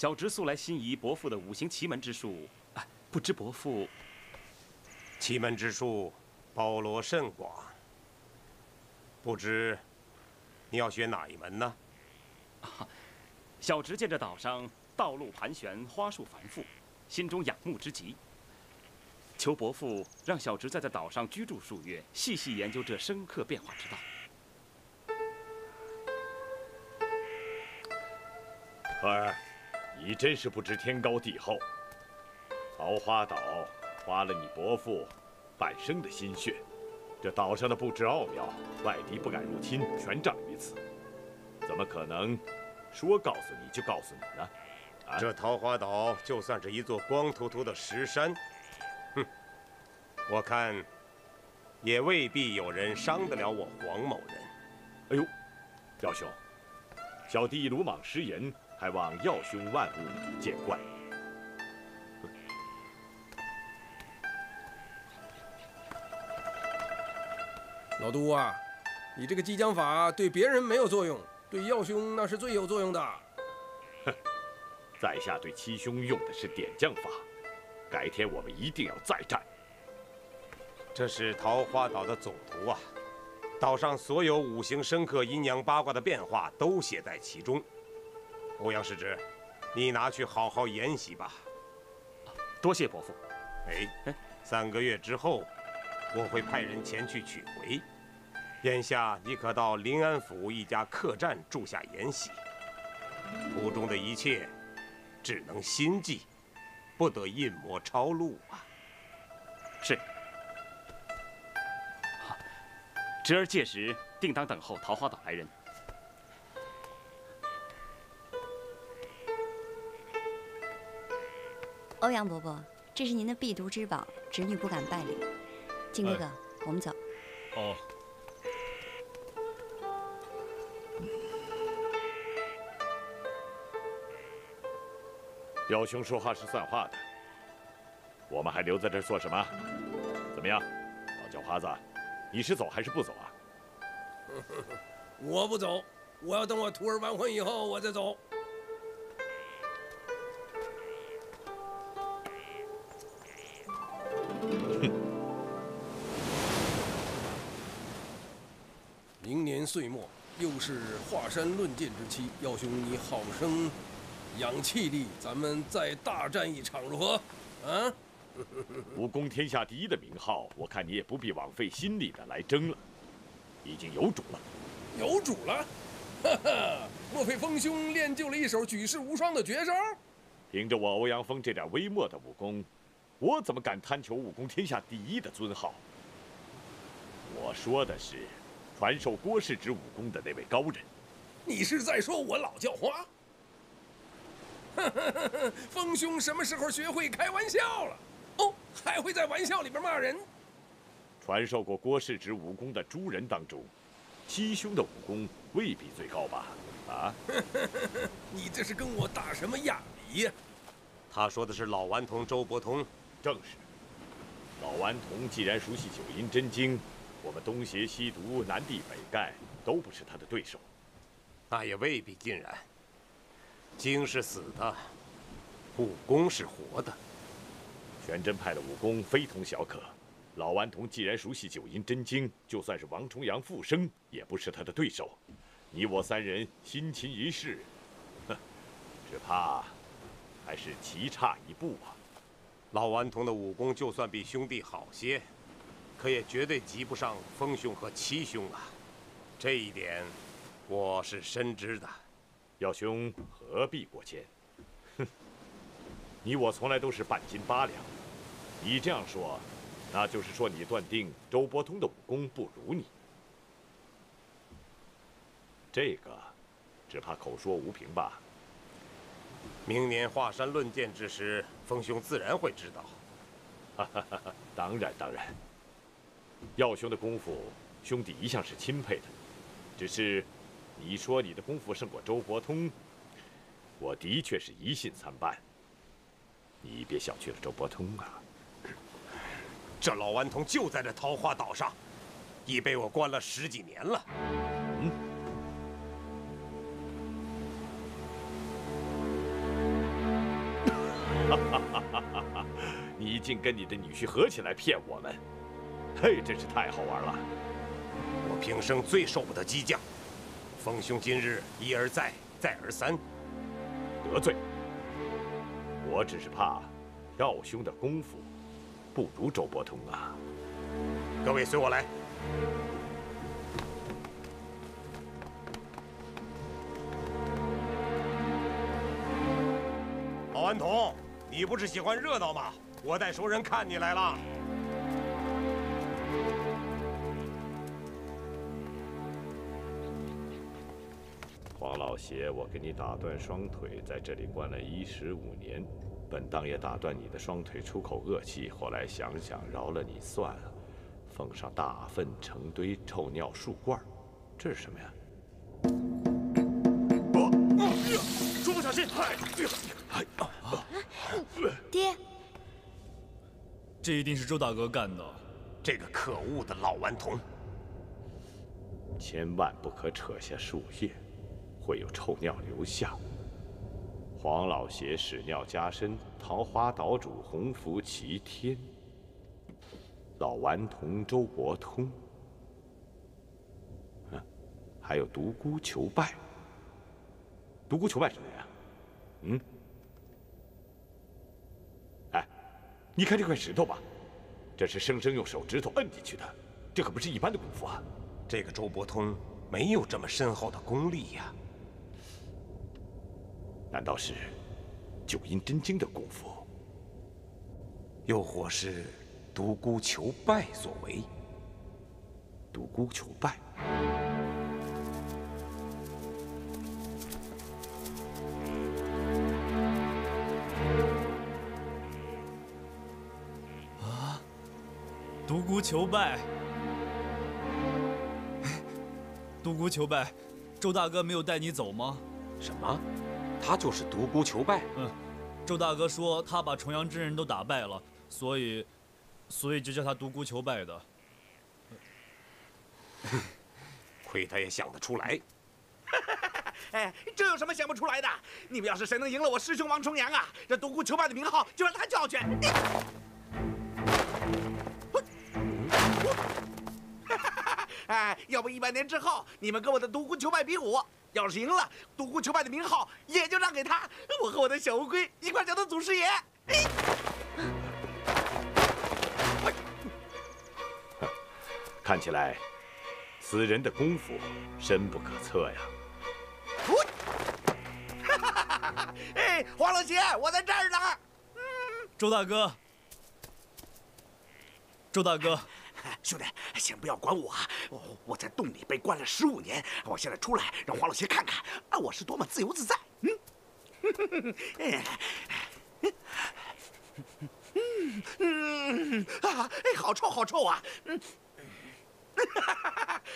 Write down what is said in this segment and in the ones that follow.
小侄素来心仪伯父的五行奇门之术，不知伯父奇门之术包罗甚广，不知你要学哪一门呢？小侄见这岛上道路盘旋，花树繁复，心中仰慕之极。求伯父让小侄在这岛上居住数月，细细研究这深刻变化之道。儿，你真是不知天高地厚。桃花岛花了你伯父半生的心血，这岛上的布置奥妙，外敌不敢入侵，全仗于此。怎么可能说告诉你就告诉你呢？这桃花岛就算是一座光秃秃的石山，哼，我看也未必有人伤得了我黄某人。哎呦，耀兄，小弟鲁莽失言，还望耀兄万勿见怪。老都啊，你这个激将法对别人没有作用，对耀兄那是最有作用的。哼，在下对七兄用的是点将法，改天我们一定要再战。这是桃花岛的总图啊，岛上所有五行生克、阴阳八卦的变化都写在其中。欧阳世侄，你拿去好好研习吧。多谢伯父。3个月之后，我会派人前去取回。眼下你可到临安府一家客栈住下研习，途中的一切只能心记，不得印模抄录啊。是。侄儿届时定当等候桃花岛来人。欧阳伯伯，这是您的必读之宝，侄女不敢拜礼。靖哥哥，我们走。哦。耀兄说话是算话的，我们还留在这儿做什么？怎么样，老叫花子，你是走还是不走啊？我不走，我要等我徒儿完婚以后我再走。明年岁末，又是华山论剑之期，耀兄你好生养气力，咱们再大战一场，如何？啊？武功天下第一的名号，我看你也不必枉费心力的来争了，已经有主了。有主了？哈哈，莫非风兄练就了一手举世无双的绝招？凭着我欧阳锋这点微末的武功，我怎么敢贪求武功天下第一的尊号？我说的是传授郭氏之武功的那位高人。你是在说我老叫花？风兄什么时候学会开玩笑了？哦，还会在玩笑里边骂人。传授过郭氏之武功的诸人当中，七兄的武功未必最高吧？啊？你这是跟我打什么哑谜呀？他说的是老顽童周伯通。正是。老顽童既然熟悉九阴真经，我们东邪西毒、南帝北丐都不是他的对手。那也未必尽然。经是死的，武功是活的。玄真派的武功非同小可，老顽童既然熟悉九阴真经，就算是王重阳复生，也不是他的对手。你我三人心擒一试，哼，只怕还是棋差一步啊。老顽童的武功就算比兄弟好些，可也绝对及不上风兄和七兄啊。这一点，我是深知的。耀兄何必过谦？哼，你我从来都是半斤八两。你这样说，那就是说你断定周伯通的武功不如你。这个，只怕口说无凭吧。明年华山论剑之时，风兄自然会知道。哈哈哈哈，当然当然。耀兄的功夫，兄弟一向是钦佩的，只是。你说你的功夫胜过周伯通，我的确是疑信参半。你别小觑了周伯通啊！这老顽童就在这桃花岛上，已被我关了10几年了。你竟跟你的女婿合起来骗我们，嘿，真是太好玩了。我平生最受不得激将，冯兄今日一而再，再而三得罪。我只是怕耀兄的功夫不如周伯通啊。各位随我来。老顽童，你不是喜欢热闹吗？我带熟人看你来了。黄老邪，我给你打断双腿，在这里关了15年，本当也打断你的双腿，出口恶气。后来想想，饶了你算了。奉上大粪成堆，臭尿数罐，这是什么呀？叔父小心！爹，这一定是周大哥干的。这个可恶的老顽童！千万不可扯下树叶，会有臭尿留下。黄老邪屎尿加身，桃花岛主洪福齐天，老顽童周伯通，还有独孤求败。独孤求败是谁呀？哎，你看这块石头吧，这是生生用手指头摁进去的，这可不是一般的功夫啊。这个周伯通没有这么深厚的功力呀。难道是九阴真经的功夫？又或是独孤求败所为？独孤求败。独孤求败，独孤求败，周大哥没有带你走吗？什么？他就是独孤求败？周大哥说他把重阳真人都打败了，所以就叫他独孤求败的。亏他也想得出来。哎，这有什么想不出来的？你们要是谁能赢了我师兄王重阳啊，这独孤求败的名号就让他叫去。哎，要不100年之后，你们跟我的独孤求败比武，要是赢了，独孤求败的名号也就让给他，我和我的小乌龟一块叫他祖师爷。看起来，此人的功夫深不可测呀。哎，黄老邪，我在这儿呢。周大哥，周大哥。兄弟，先不要管我啊！我在洞里被关了15年，我现在出来，让黄老邪看看啊，我是多么自由自在。好臭，好臭啊！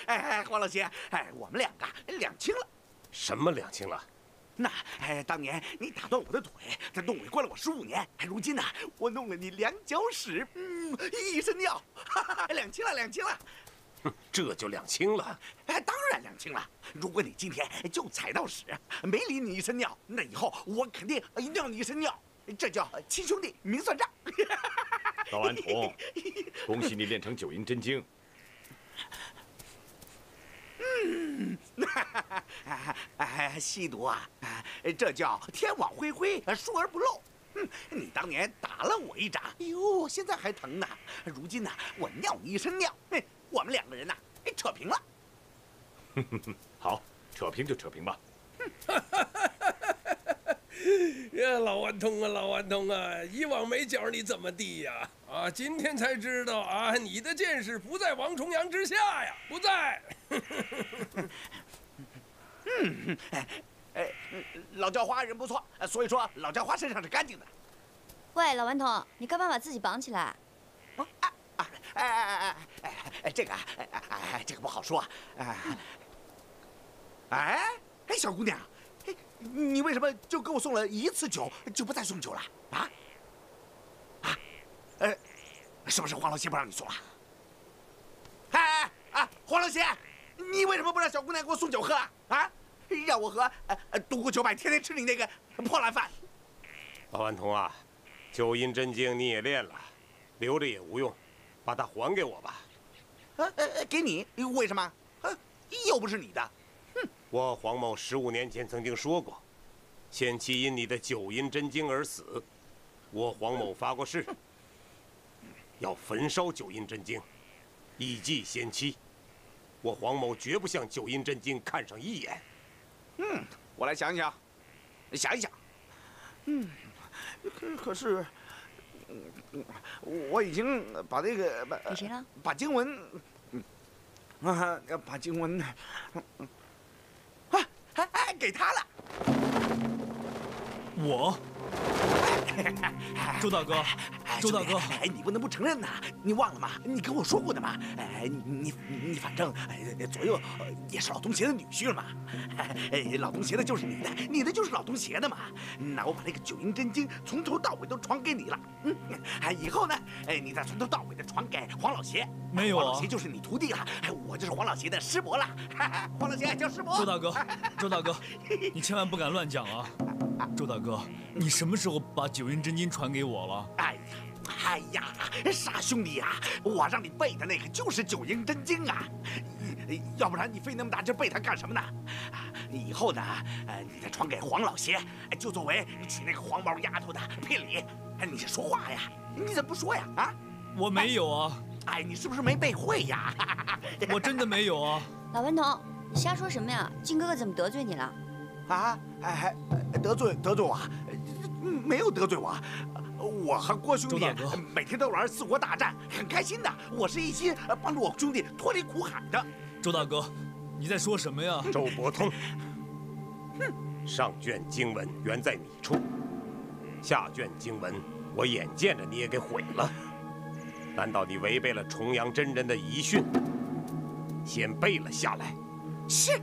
哎，黄老邪，哎，我们两个两清了。什么两清了？那当年你打断我的腿，在洞里关了我15年，如今呢，我弄了你2脚屎，一身尿，两清了，两清了。这就两清了？哎，当然两清了。如果你今天就踩到屎，没理你一身尿，那以后我肯定尿你一身尿，这叫亲兄弟明算账。老顽童，恭喜你练成九阴真经。吸毒啊，这叫天网恢恢，疏而不漏。你当年打了我一掌，哟，现在还疼呢。如今呢，我尿你一身尿，我们2个人呢，扯平了。好，扯平就扯平吧。呀，老顽童啊，老顽童啊，以往没教你怎么地呀？啊，今天才知道啊，你的见识不在王重阳之下呀，不在。老叫花人不错，所以说老叫花身上是干净的。喂，老顽童，你干嘛把自己绑起来？这个不好说。小姑娘，你为什么就给我送了1次酒，就不再送酒了？是不是黄老邪不让你送了？黄老邪，你为什么不让小姑娘给我送酒喝啊？让我和独孤求败天天吃你那个破烂饭。老顽童啊，九阴真经你也练了，留着也无用，把它还给我吧。给你？为什么？又不是你的。哼！我黄某15年前曾经说过，先妻因你的九阴真经而死，我黄某发过誓，要焚烧九阴真经，以祭先妻。我黄某绝不向九阴真经看上一眼。我来想一想，想一想。可是，我已经把这个给谁了？把经文，把经文，给他了。我，周大哥，周大哥，你不能不承认呐！你忘了吗？你跟我说过的嘛。你反正左右也是老东邪的女婿了嘛。老东邪的就是你的，你的就是老东邪的嘛。那我把这个九阴真经从头到尾都传给你了。以后呢，你再从头到尾的传给黄老邪。没有啊，黄老邪就是你徒弟了，我就是黄老邪的师伯了。黄老邪叫师伯。周大哥，周大哥，你千万不敢乱讲啊！周大哥，你什么时候把九阴真经传给我了？哎呀，傻兄弟呀！我让你背的那个就是九阴真经啊，要不然你费那么大劲背它干什么呢？以后呢，你再传给黄老邪，就作为娶那个黄毛丫头的聘礼。你这说话呀，你怎么不说呀？啊，我没有啊。你是不是没背会呀？我真的没有啊。老顽童，你瞎说什么呀？靖哥哥怎么得罪你了？得罪我？没有得罪我。我和郭兄弟每天都玩4国大战，很开心的。我是一心帮助我兄弟脱离苦海的。周大哥，你在说什么呀？周伯通，上卷经文原在你处，下卷经文我眼见着你也给毁了。难道你违背了重阳真人的遗训，先背了下来？是，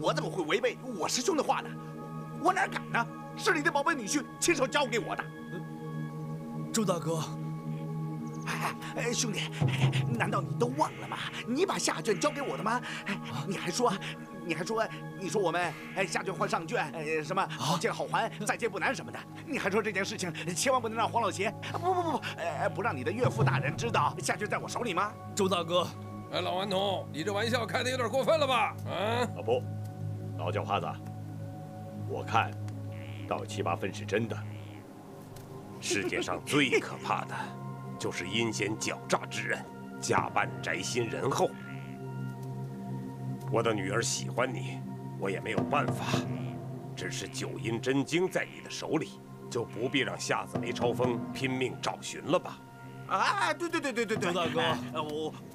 我怎么会违背我师兄的话呢？我哪敢呢？是你的宝贝女婿亲手教给我的。周大哥，兄弟，难道你都忘了吗？你把下卷交给我的吗？你说我们下卷换上卷，什么好借好还，再借不难什么的。你还说这件事情千万不能让黄老邪不让你的岳父大人知道下卷在我手里吗？周大哥，老顽童，你这玩笑开得有点过分了吧？不，老叫花子，我看到7、8分是真的。世界上最可怕的，就是阴险狡诈之人，假扮宅心仁厚。我的女儿喜欢你，我也没有办法。只是九阴真经在你的手里，就不必让瞎子梅超风拼命找寻了吧？对，周大哥，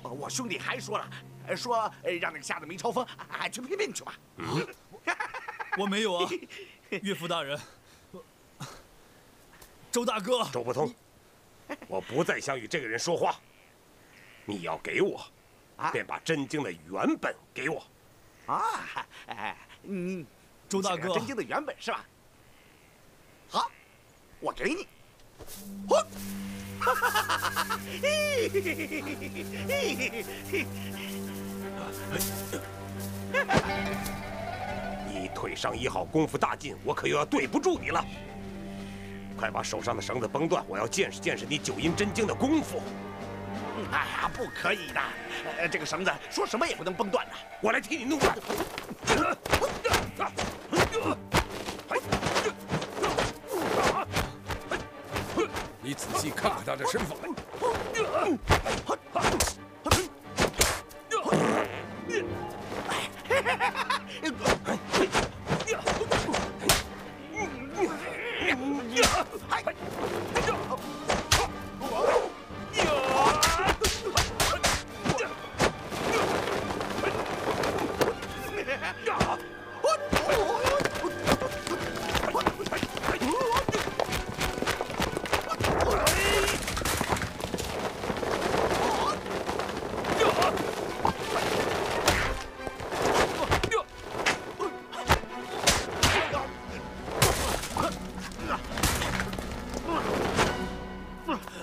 我兄弟还说了，说让那个瞎子梅超风去拼命去吧。我没有啊，岳父大人。周大哥，周伯通，我不再想与这个人说话。你要给我，便把真经的原本给我。周大哥，真经的原本是吧？好，我给你。你腿上1号功夫大进，我可又要对不住你了。快把手上的绳子绷断，我要见识见识你九阴真经的功夫。不可以的，这个绳子说什么也不能崩断的。我来替你弄断。你仔细看看他这身法。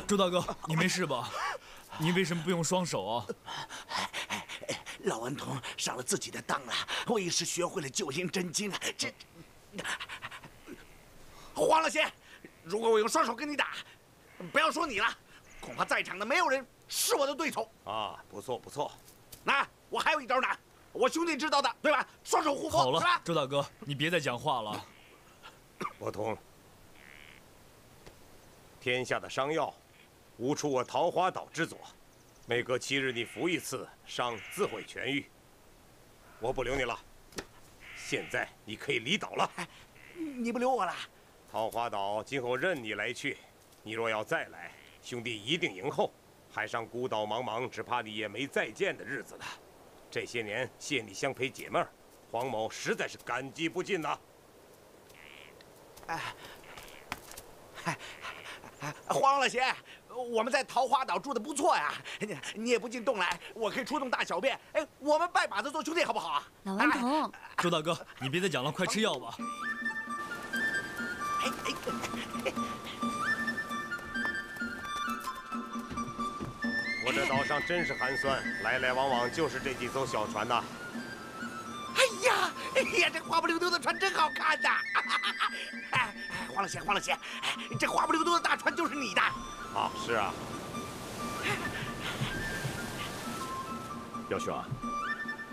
周大哥，你没事吧？你为什么不用双手啊？老顽童上了自己的当了，我一时学会了九阴真经啊！这黄老邪，如果我用双手跟你打，不要说你了，恐怕在场的没有人是我的对手。啊，不错不错。那我还有一招呢，我兄弟知道的，对吧？双手互好了搏，是吧？周大哥，你别再讲话了。伯通，天下的伤药，无出我桃花岛之左。每隔7日你服一次，伤自会痊愈。我不留你了，现在你可以离岛了。你不留我了？桃花岛今后任你来去，你若要再来，兄弟一定迎候。海上孤岛茫茫，只怕你也没再见的日子了。这些年谢你相陪解闷儿，黄某实在是感激不尽呐。黄老邪，我们在桃花岛住的不错呀，你也不进洞来，我可以出洞大小便。哎，我们拜把子做兄弟好不好啊？老顽童，周大哥，你别再讲了，快吃药吧。我这岛上真是寒酸，来来往往就是这几艘小船呐。哎呀，这花不溜丢的船真好看呐！黄老邪，这花不溜丢的大船就是你的。啊，是啊。耀兄啊，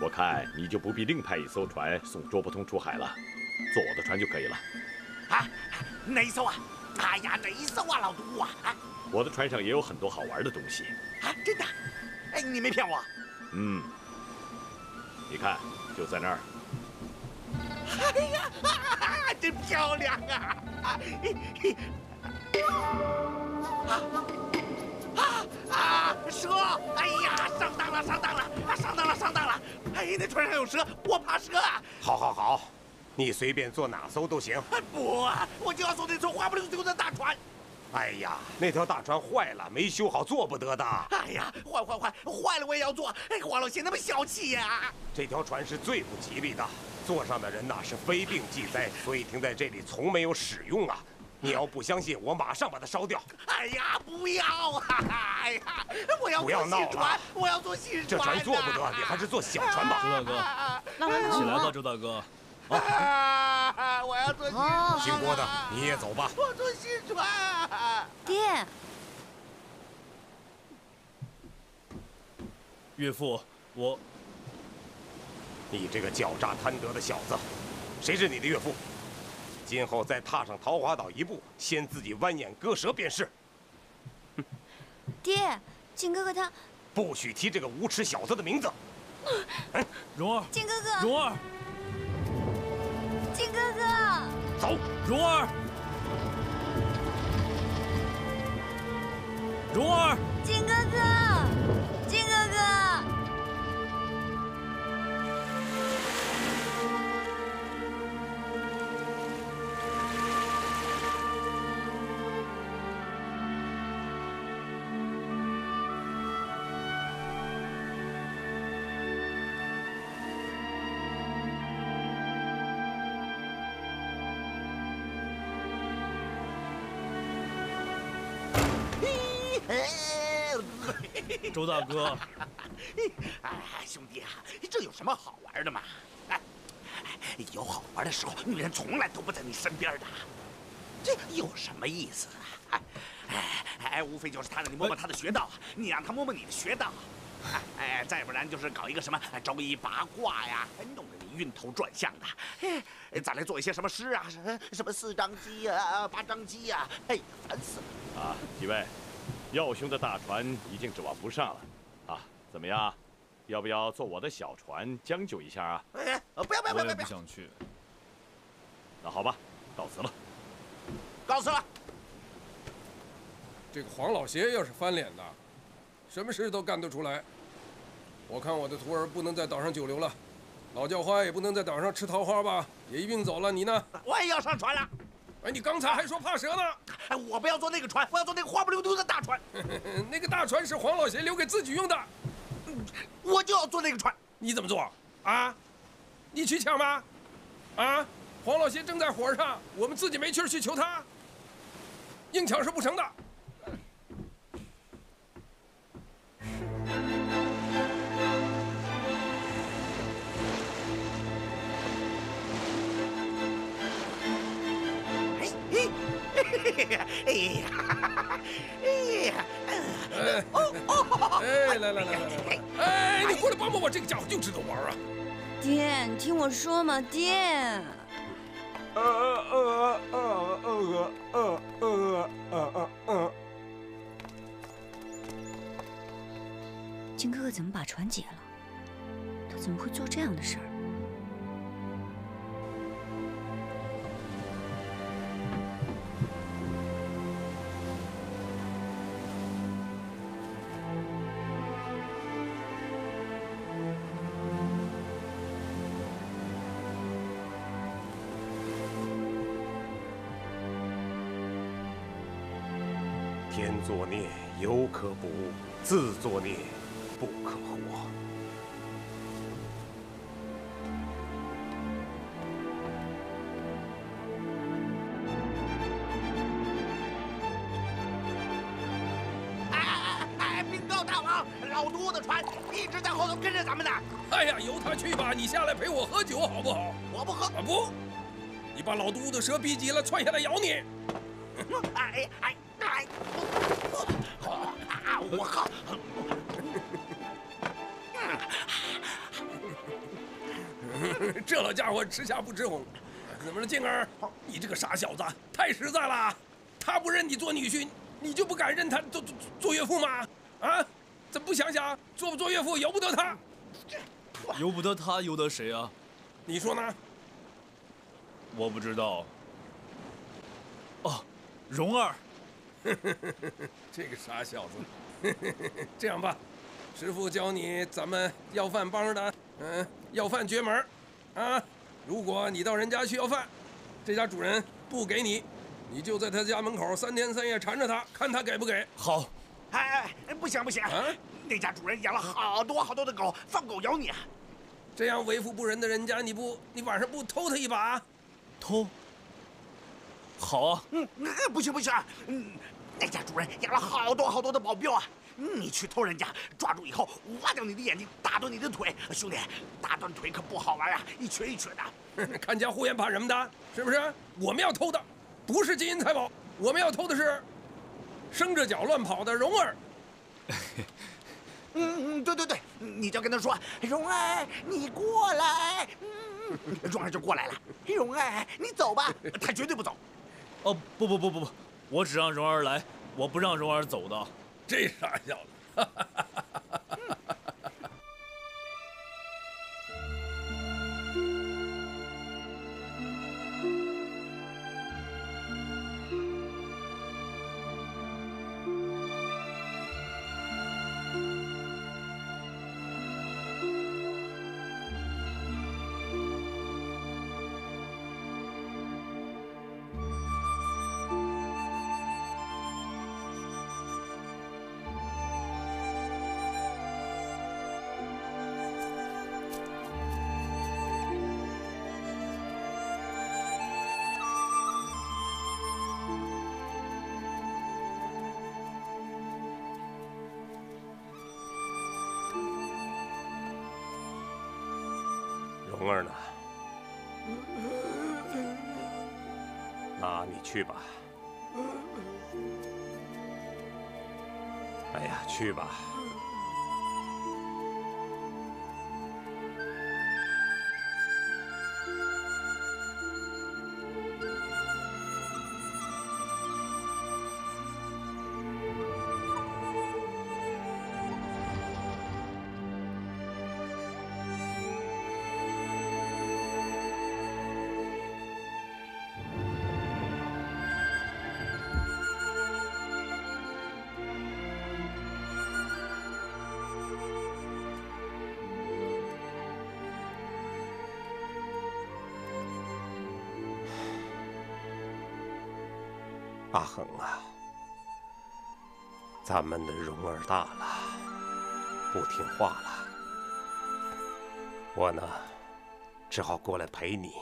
我看你就不必另派一艘船送卓伯通出海了，坐我的船就可以了。啊，哪一艘啊？哎呀，哪一艘啊，老督啊？我的船上也有很多好玩的东西。啊，真的？哎，你没骗我？嗯，你看，就在那儿。哎呀，真漂亮啊！蛇！哎呀，上当了！哎，那船上有蛇，我怕蛇啊！好，你随便坐哪艘都行。不啊，我就要坐那艘花不溜丢的大船。哎呀，那条大船坏了，没修好，坐不得的。哎呀，坏了我也要坐！哎，黄老邪那么小气呀！这条船是最不吉利的，坐上的人呐是非病即灾，所以停在这里从没有使用啊。你要不相信，我马上把它烧掉。哎呀，不要啊！哎呀，我要不要闹了，我要坐新船。这船坐不得，你还是坐小船吧。周大哥，起来吧，周大哥。我要坐新船。姓郭的，你也走吧。我坐新船。爹，岳父，我……你这个狡诈贪得的小子，谁是你的岳父？今后再踏上桃花岛一步，先自己弯眼割舌便是。爹，靖哥哥他……不许提这个无耻小子的名字。蓉儿，靖哥哥，蓉儿，靖哥哥，走，蓉儿，蓉儿，靖哥哥，靖哥哥。周大哥，哎，兄弟啊，这有什么好玩的嘛？哎，有好玩的时候，女人从来都不在你身边的，这有什么意思啊？无非就是他让你摸摸他的穴道，你让他摸摸你的穴道。再不然就是搞一个什么周易八卦呀，弄得你晕头转向的。再来做一些什么诗啊，什么4张鸡啊，8张鸡啊，哎呀，烦死了！啊，几位，耀兄的大船已经指望不上了，啊，怎么样？要不要坐我的小船将就一下啊？哎，不要！我也不想去。那好吧，告辞了。告辞了。这个黄老邪要是翻脸的，什么事都干得出来。我看我的徒儿不能在岛上久留了，老叫花也不能在岛上吃桃花吧，也一并走了。你呢？我也要上船了。哎，你刚才还说怕蛇呢。哎，我不要坐那个船，我要坐那个花不溜丢的大船。那个大船是黄老邪留给自己用的。我就要坐那个船。你怎么做啊？你去抢吗？啊？黄老邪正在火上，我们自己没气儿去求他，硬抢是不成的。来，哎，你过来帮帮我，这个家伙就知道玩啊！爹，你听我说嘛，爹。金哥哥怎么把船解了？他怎么会做这样的事儿？天作孽，犹可补；自作孽，不可活。禀告大王，老都的船一直在后头跟着咱们呢。哎呀，由他去吧，你下来陪我喝酒好不好？我不喝。不，你把老都的蛇逼急了，窜下来咬你。我喝。这老家伙吃虾不吃红。怎么了，静儿？你这个傻小子，太实在了。他不认你做女婿，你就不敢认他做岳父吗？啊？怎么不想想，做不做岳父由不得他？由不得他，由得谁啊？你说呢？我不知道。哦，蓉儿。这个傻小子。这样吧，师傅教你咱们要饭帮的，要饭诀门啊。如果你到人家去要饭，这家主人不给你，你就在他家门口3天3夜缠着他，看他给不给。好。不行，那家主人养了好多的狗，放狗咬你啊！这样为富不仁的人家，你晚上不偷他一把？偷？好啊。不行，那家主人养了好多的保镖啊！你去偷人家，抓住以后挖掉你的眼睛，打断你的腿，兄弟，打断腿可不好玩啊，一瘸的。看家护院怕什么的，是不是？我们要偷的不是金银财宝，我们要偷的是生着脚乱跑的蓉儿。对，你就跟他说，蓉儿，你过来。蓉儿就过来了。蓉儿，你走吧，他绝对不走。哦，不，我只让蓉儿来，我不让蓉儿走的。这傻小子。蓉儿呢？那你去吧。哎呀，去吧。阿恒啊，咱们的蓉儿大了，不听话了，我呢，只好过来陪你。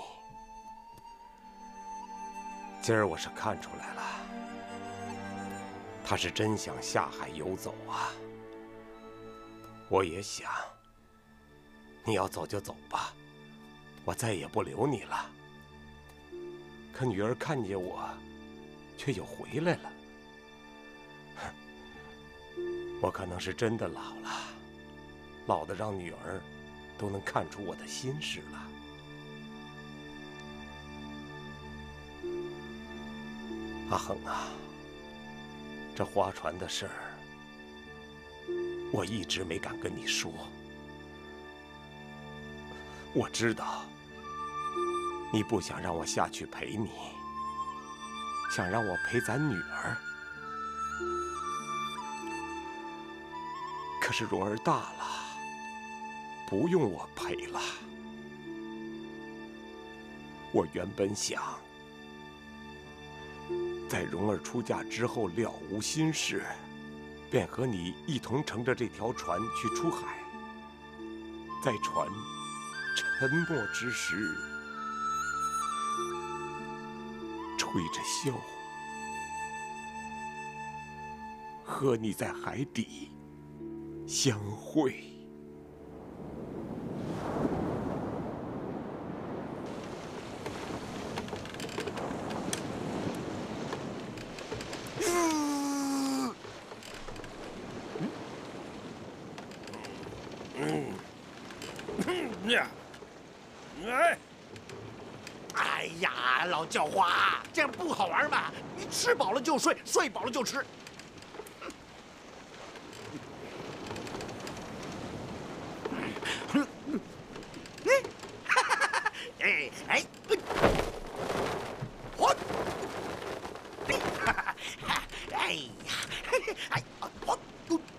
今儿我是看出来了，他是真想下海游走啊。我也想，你要走就走吧，我再也不留你了。可女儿看见我，却又回来了。我可能是真的老了，老得让女儿都能看出我的心事了。阿恒啊，这划船的事儿，我一直没敢跟你说。我知道你不想让我下去陪你，想让我陪咱女儿。可是蓉儿大了，不用我陪了。我原本想在蓉儿出嫁之后了无心事，便和你一同乘着这条船去出海。在船沉没之时，吹着箫，和你在海底相会。哎呀，老叫花，这样不好玩嘛！你吃饱了就睡，睡饱了就吃。我，哎呀，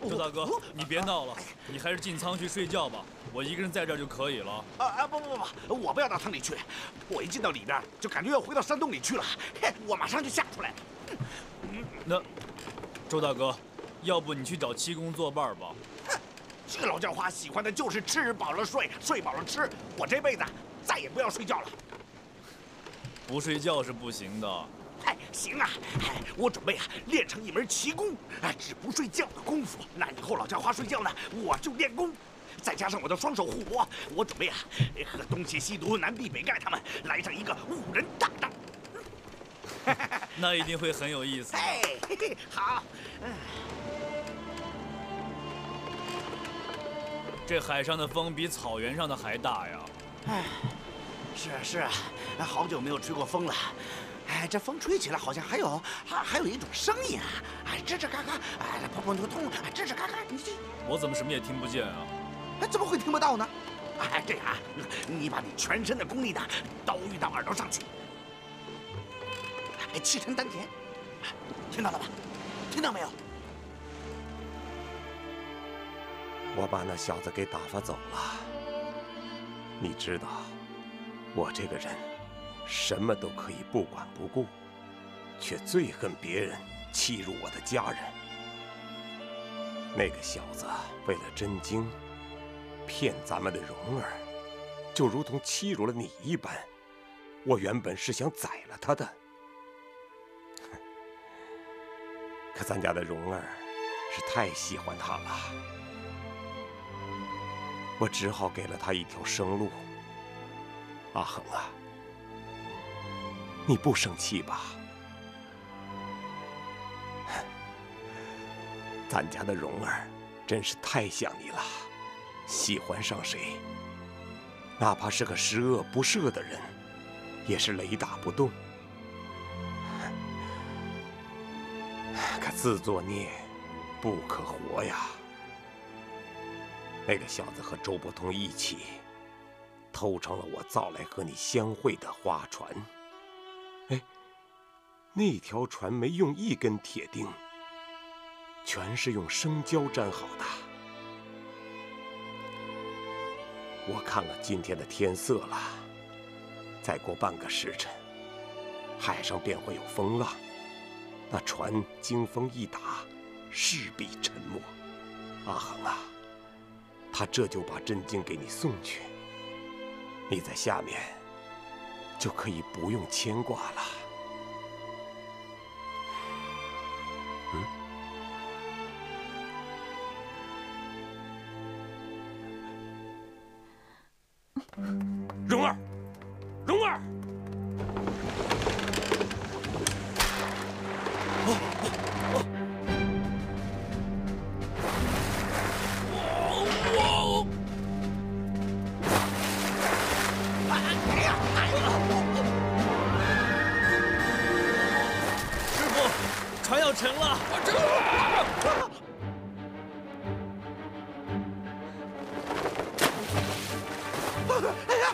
周大哥，你别闹了，你还是进舱去睡觉吧，我一个人在这儿就可以了。不，我不要到舱里去，我一进到里边就感觉要回到山洞里去了，我马上就吓出来。那，周大哥，要不你去找七公作伴吧？哼，这老叫花喜欢的就是吃饱了睡，睡饱了吃，我这辈子再也不要睡觉了。不睡觉是不行的。行啊，我准备练成一门奇功，只不睡觉的功夫。那以后老叫花睡觉呢，我就练功，再加上我的双手互搏，我准备和东邪西毒、南帝北丐他们来上一个5人大战。那一定会很有意思。好。这海上的风比草原上的还大呀。是啊，好久没有吹过风了。这风吹起来好像还有一种声音啊，吱吱嘎嘎，砰砰突突，吱吱嘎嘎。我怎么什么也听不见啊？怎么会听不到呢？这样你把你全身的功力呢都运到耳朵上去，气沉丹田，听到了吧？听到没有？我把那小子给打发走了。你知道，我这个人什么都可以不管不顾，却最恨别人欺辱我的家人。那个小子为了真经，骗咱们的蓉儿，就如同欺辱了你一般。我原本是想宰了他的，可咱家的蓉儿是太喜欢他了，我只好给了他一条生路。阿恒啊，你不生气吧？咱家的蓉儿真是太想你了，喜欢上谁，哪怕是个十恶不赦的人，也是雷打不动。可自作孽不可活呀！那个小子和周伯通一起偷成了我造来和你相会的花船。那条船没用一根铁钉，全是用生胶粘好的。我看了今天的天色了，再过半个时辰，海上便会有风浪，那船经风一打，势必沉没。阿恒啊，他这就把真经给你送去，你在下面就可以不用牵挂了。蓉儿，蓉儿！成了。哎呀，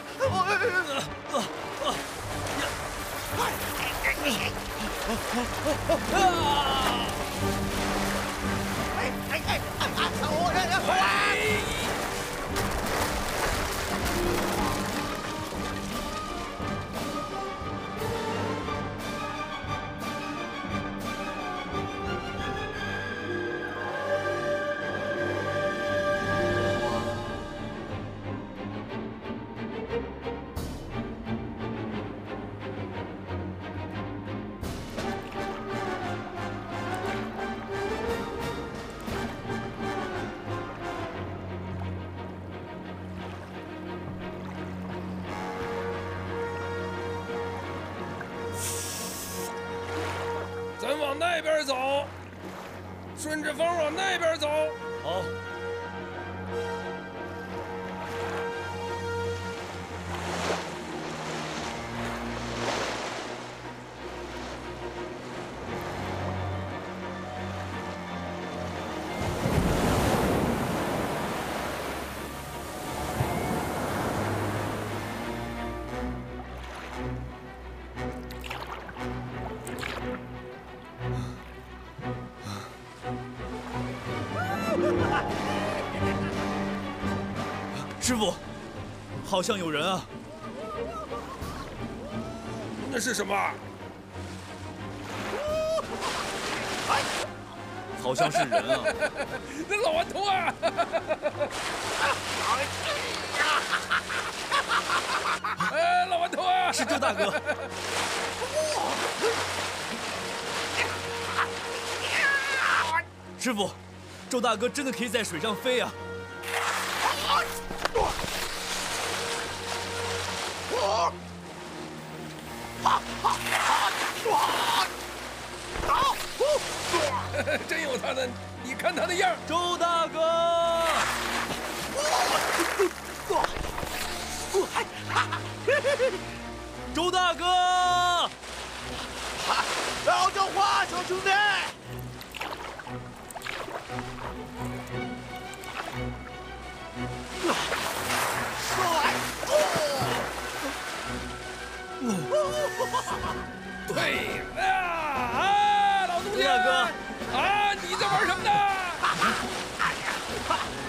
咱往那边走，顺着风往那边走。好。师傅，好像有人啊！那是什么？好像是人啊！那老顽童啊！哎，老顽童啊！是周大哥。师傅，周大哥真的可以在水上飞啊！真有他的，你看他的样。周大哥，周大哥，老叫花，小兄弟。对呀，老东家大哥，啊，你在玩什么呢？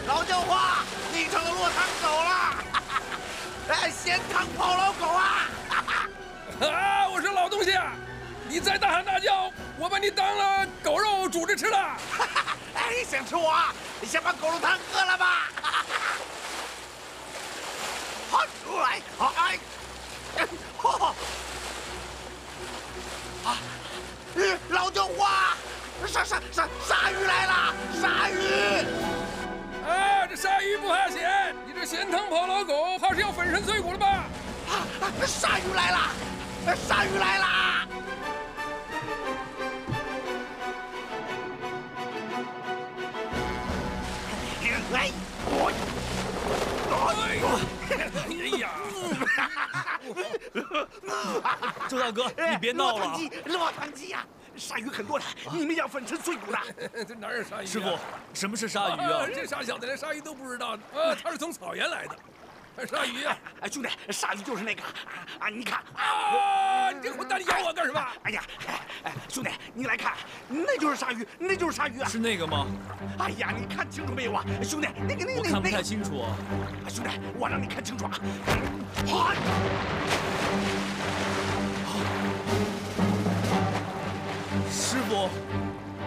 老叫花，你成了落汤狗了！哎，咸汤跑老狗啊！啊，我说老东西，你再大喊大叫，我把你当了狗肉煮着吃了。哎，想吃我？你先把狗肉汤喝了吧！好，来，好，哎，嚯！啊，老叫花，鲨鱼来了！鲨鱼！啊，这鲨鱼不怕咸，你这咸汤跑老狗，怕是要粉身碎骨了吧？鲨鱼来了！鲨鱼来了！哎，哎呀！周大哥，你别闹了！落汤鸡呀！鲨鱼很多的，你们要粉身碎骨的。这哪有鲨鱼？师傅，什么是鲨鱼啊？这傻小子连鲨鱼都不知道他是从草原来的。鲨鱼啊！哎，兄弟，鲨鱼就是那个啊！你看啊！你这混蛋，你咬我干什么？哎呀，哎，兄弟，你来看，那就是鲨鱼，那就是鲨鱼啊！是那个吗？哎呀，你看清楚没有啊？兄弟，那个，我看不太清楚啊。兄弟，我让你看清楚啊！师傅，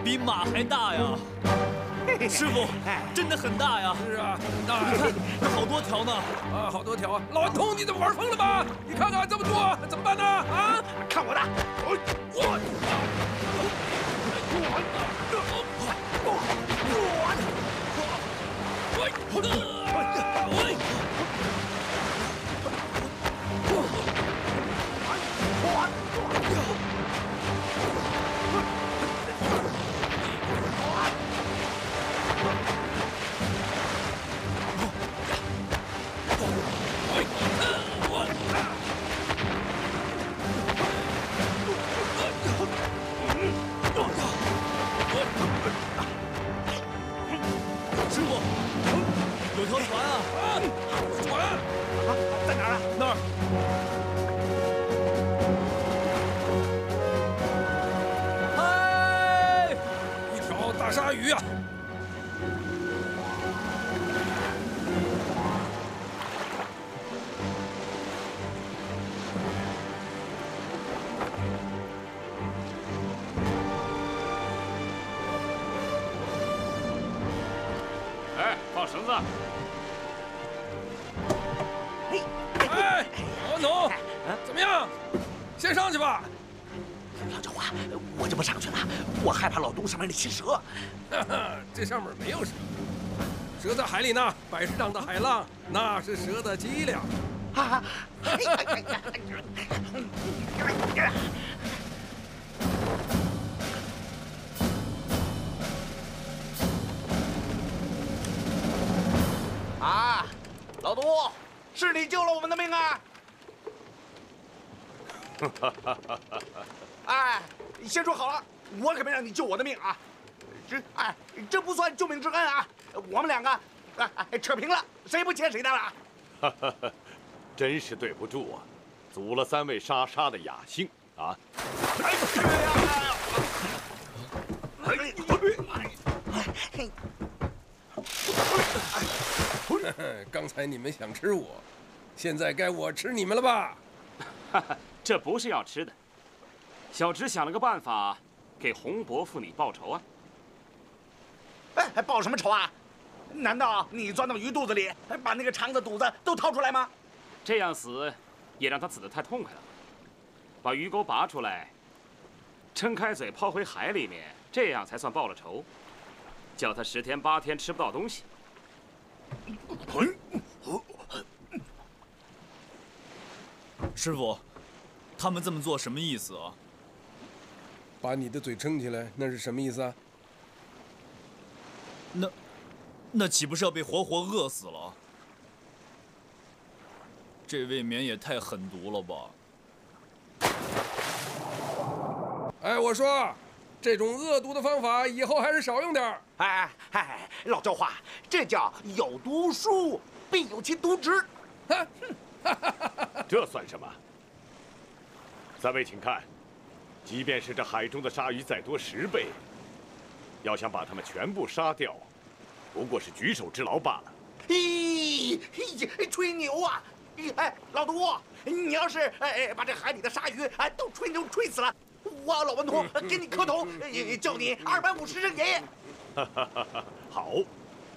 比马还大呀！师傅，真的很大呀！是啊，很大。你看，有好多条呢！啊，好多条啊！老顽童，你怎么玩疯了吧？你看看这么多，怎么办呢？啊，看我的！哪儿啊？那儿。嗨，一条大鲨鱼啊！哎，放绳子！哎，老农，怎么样？先上去吧。老叫花，我就不上去了，我害怕老毒上面那些蛇。哈哈，这上面没有蛇，蛇在海里呢，百十丈的海浪，那是蛇的脊梁。啊！啊，老毒，是你救了我们的命啊！哎，先说好了，我可没让你救我的命啊！这不算救命之恩啊！我们两个扯平了，谁不欠谁的了？真是对不住啊，阻了3位莎莎的雅兴啊！刚才你们想吃我，现在该我吃你们了吧？这不是要吃的。小侄想了个办法，给洪伯父你报仇啊！哎，报什么仇啊？难道你钻到鱼肚子里，把那个肠子肚子都掏出来吗？这样死，也让他死得太痛快了。把鱼钩拔出来，撑开嘴抛回海里面，这样才算报了仇。叫他10天8天吃不到东西。师傅，他们这么做什么意思啊？把你的嘴撑起来，那是什么意思啊？那岂不是要被活活饿死了？这未免也太狠毒了吧！哎，我说，这种恶毒的方法以后还是少用点儿。哎，老教化，这叫有毒书必有其毒植。这算什么？3位请看，即便是这海中的鲨鱼再多10倍，要想把它们全部杀掉，不过是举手之劳罢了。咦，吹牛啊！哎，老毒，你要是把这海里的鲨鱼都吹牛吹死了，我老顽童给你磕头，叫你250声爷爷。好，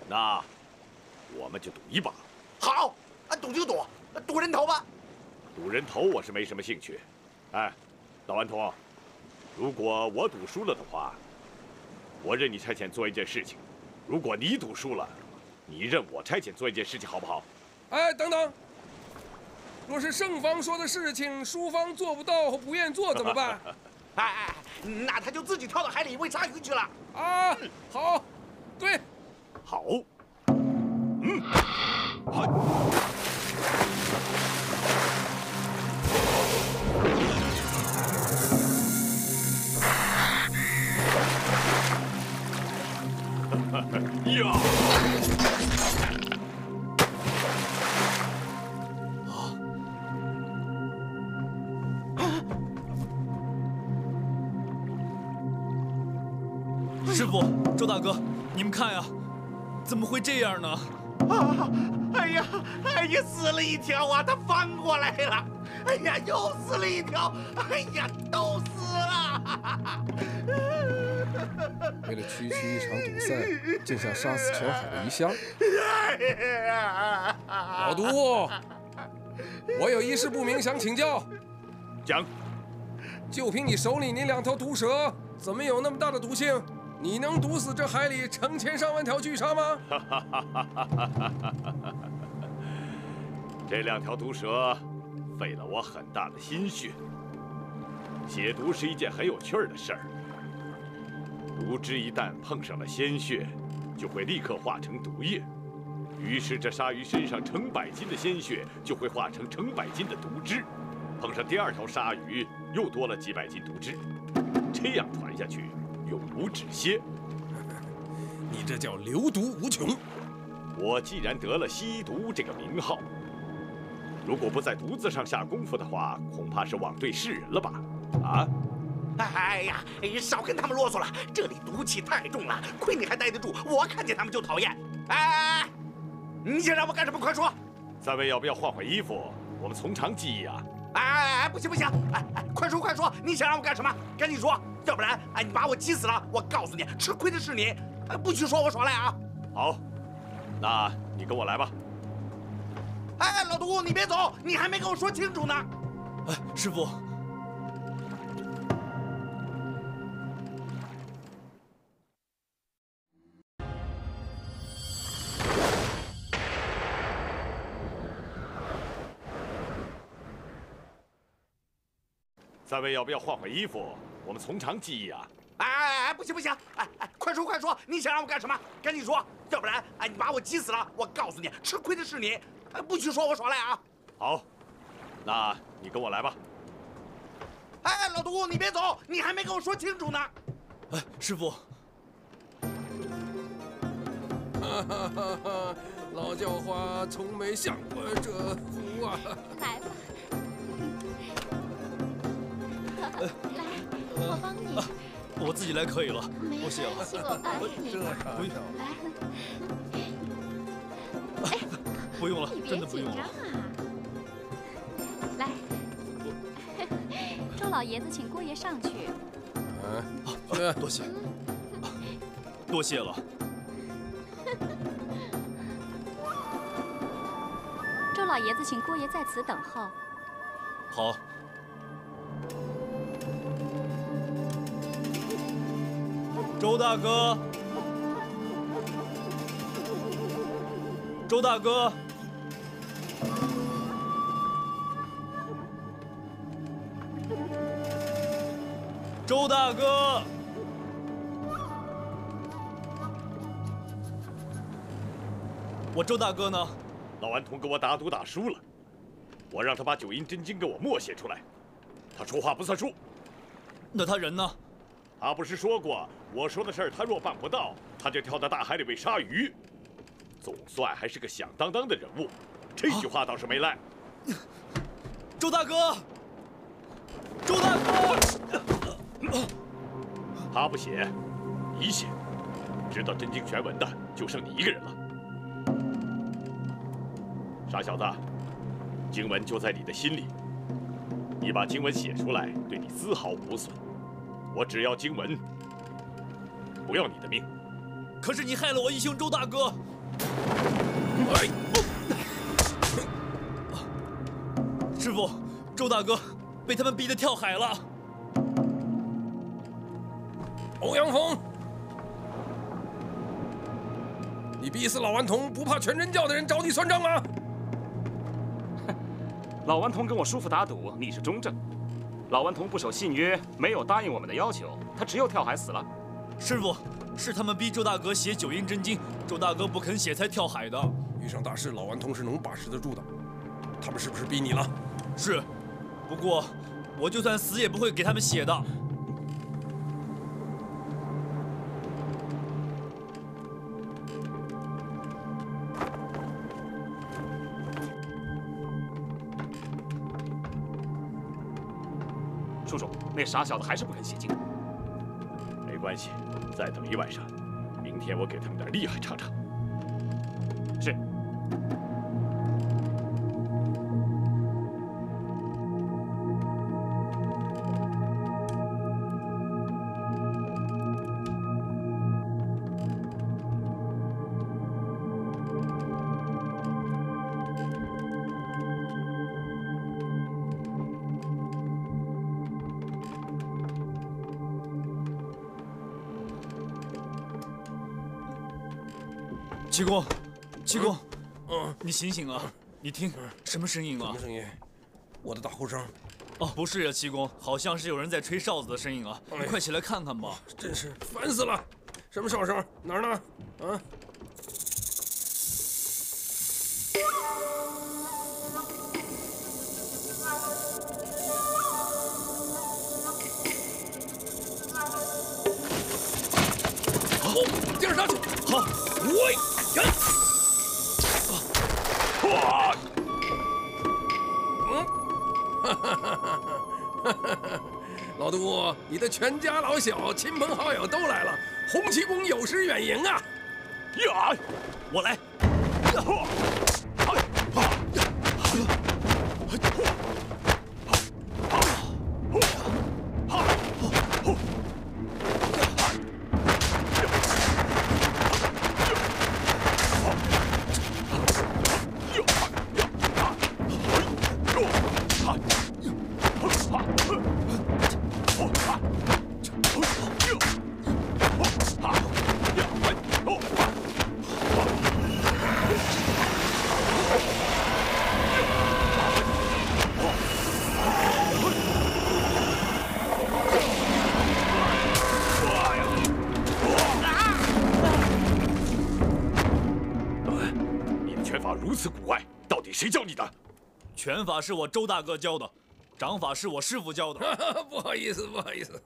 那我们就赌一把。好，赌就赌，赌人头吧。赌人头我是没什么兴趣。哎，老顽童，如果我赌输了的话，我任你差遣做一件事情；如果你赌输了，你任我差遣做一件事情，好不好？哎，等等，若是胜方说的事情，输方做不到或不愿做怎么办？哎，那他就自己跳到海里喂鲨鱼去了。啊，好，对，好，呀！师傅，周大哥，你们看呀，怎么会这样呢？哎呀，死了一条啊！它翻过来了。哎呀，又死了一条。哎呀，都死了。为了区一场赌赛，竟想杀死全海的鱼虾。老毒，我有一事不明想请教。讲。就凭你手里那2条毒蛇，怎么有那么大的毒性？你能毒死这海里成千上万条巨鲨吗？这2条毒蛇费了我很大的心血。解毒是一件很有趣的事儿。毒汁一旦碰上了鲜血，就会立刻化成毒液。于是这鲨鱼身上成百斤的鲜血就会化成成百斤的毒汁，碰上第2条鲨鱼，又多了几百斤毒汁，这样传下去，永无止歇。你这叫流毒无穷。我既然得了吸毒这个名号，如果不在独子上下功夫的话，恐怕是枉对世人了吧？啊？哎呀，少跟他们啰嗦了，这里毒气太重了，亏你还待得住，我看见他们就讨厌。哎，你想让我干什么？快说！三位要不要换换衣服？我们从长计议啊！哎，不行不行！快说快说！你想让我干什么？赶紧说，要不然你把我急死了！我告诉你，吃亏的是你！不许说我耍赖啊！好，那你跟我来吧。哎，老毒，你别走，你还没跟我说清楚呢。哎，师傅。三位要不要换换衣服？我们从长计议啊！哎，不行不行！快说快说！你想让我干什么？赶紧说，要不然你把我急死了！我告诉你，吃亏的是你！不许说我耍赖啊！好，那你跟我来吧。哎，老毒，你别走，你还没跟我说清楚呢。哎，师傅。老叫花从没享过这福啊！来吧。来，我帮你。我自己来可以了，多谢了。我帮你。不用了，真的不用了。来，周老爷子请姑爷上去。多谢，多谢了。周老爷子请姑爷在此等候。好。周大哥，周大哥，周大哥，我周大哥呢？老顽童跟我打赌打输了，我让他把九阴真经给我默写出来，他说话不算数。那他人呢？他不是说过，我说的事儿他若办不到，他就跳到大海里喂鲨鱼。总算还是个响当当的人物，这句话倒是没赖。周大哥，周大哥，他不写，你写，知道真经全文的就剩你一个人了。傻小子，经文就在你的心里，你把经文写出来，对你丝毫无损。我只要经文，不要你的命。可是你害了我义兄周大哥。师傅，周大哥被他们逼得跳海了。欧阳锋，你逼死老顽童，不怕全真教的人找你算账吗？老顽童跟我叔父打赌，你是中正。老顽童不守信约，没有答应我们的要求，他只有跳海死了。师傅，是他们逼周大哥写九阴真经，周大哥不肯写才跳海的。遇上大事，老顽童是能把持得住的。他们是不是逼你了？是，不过我就算死也不会给他们写的。叔叔，那傻小子还是不肯写经。没关系，再等一晚上，明天我给他们点厉害尝尝。是。七公，七公，你醒醒啊！你听，什么声音啊？什么声音？我的打呼声。哦，不是呀，七公，好像是有人在吹哨子的声音啊！你快起来看看吧。真是烦死了！什么哨声？哪儿呢？啊！好，接着上去。好，喂，人。老督，你的全家老小、亲朋好友都来了，洪七公有失远迎啊！呀，我来。如此古怪，到底谁教你的？拳法是我周大哥教的，掌法是我师傅教的。不好意思，不好意思。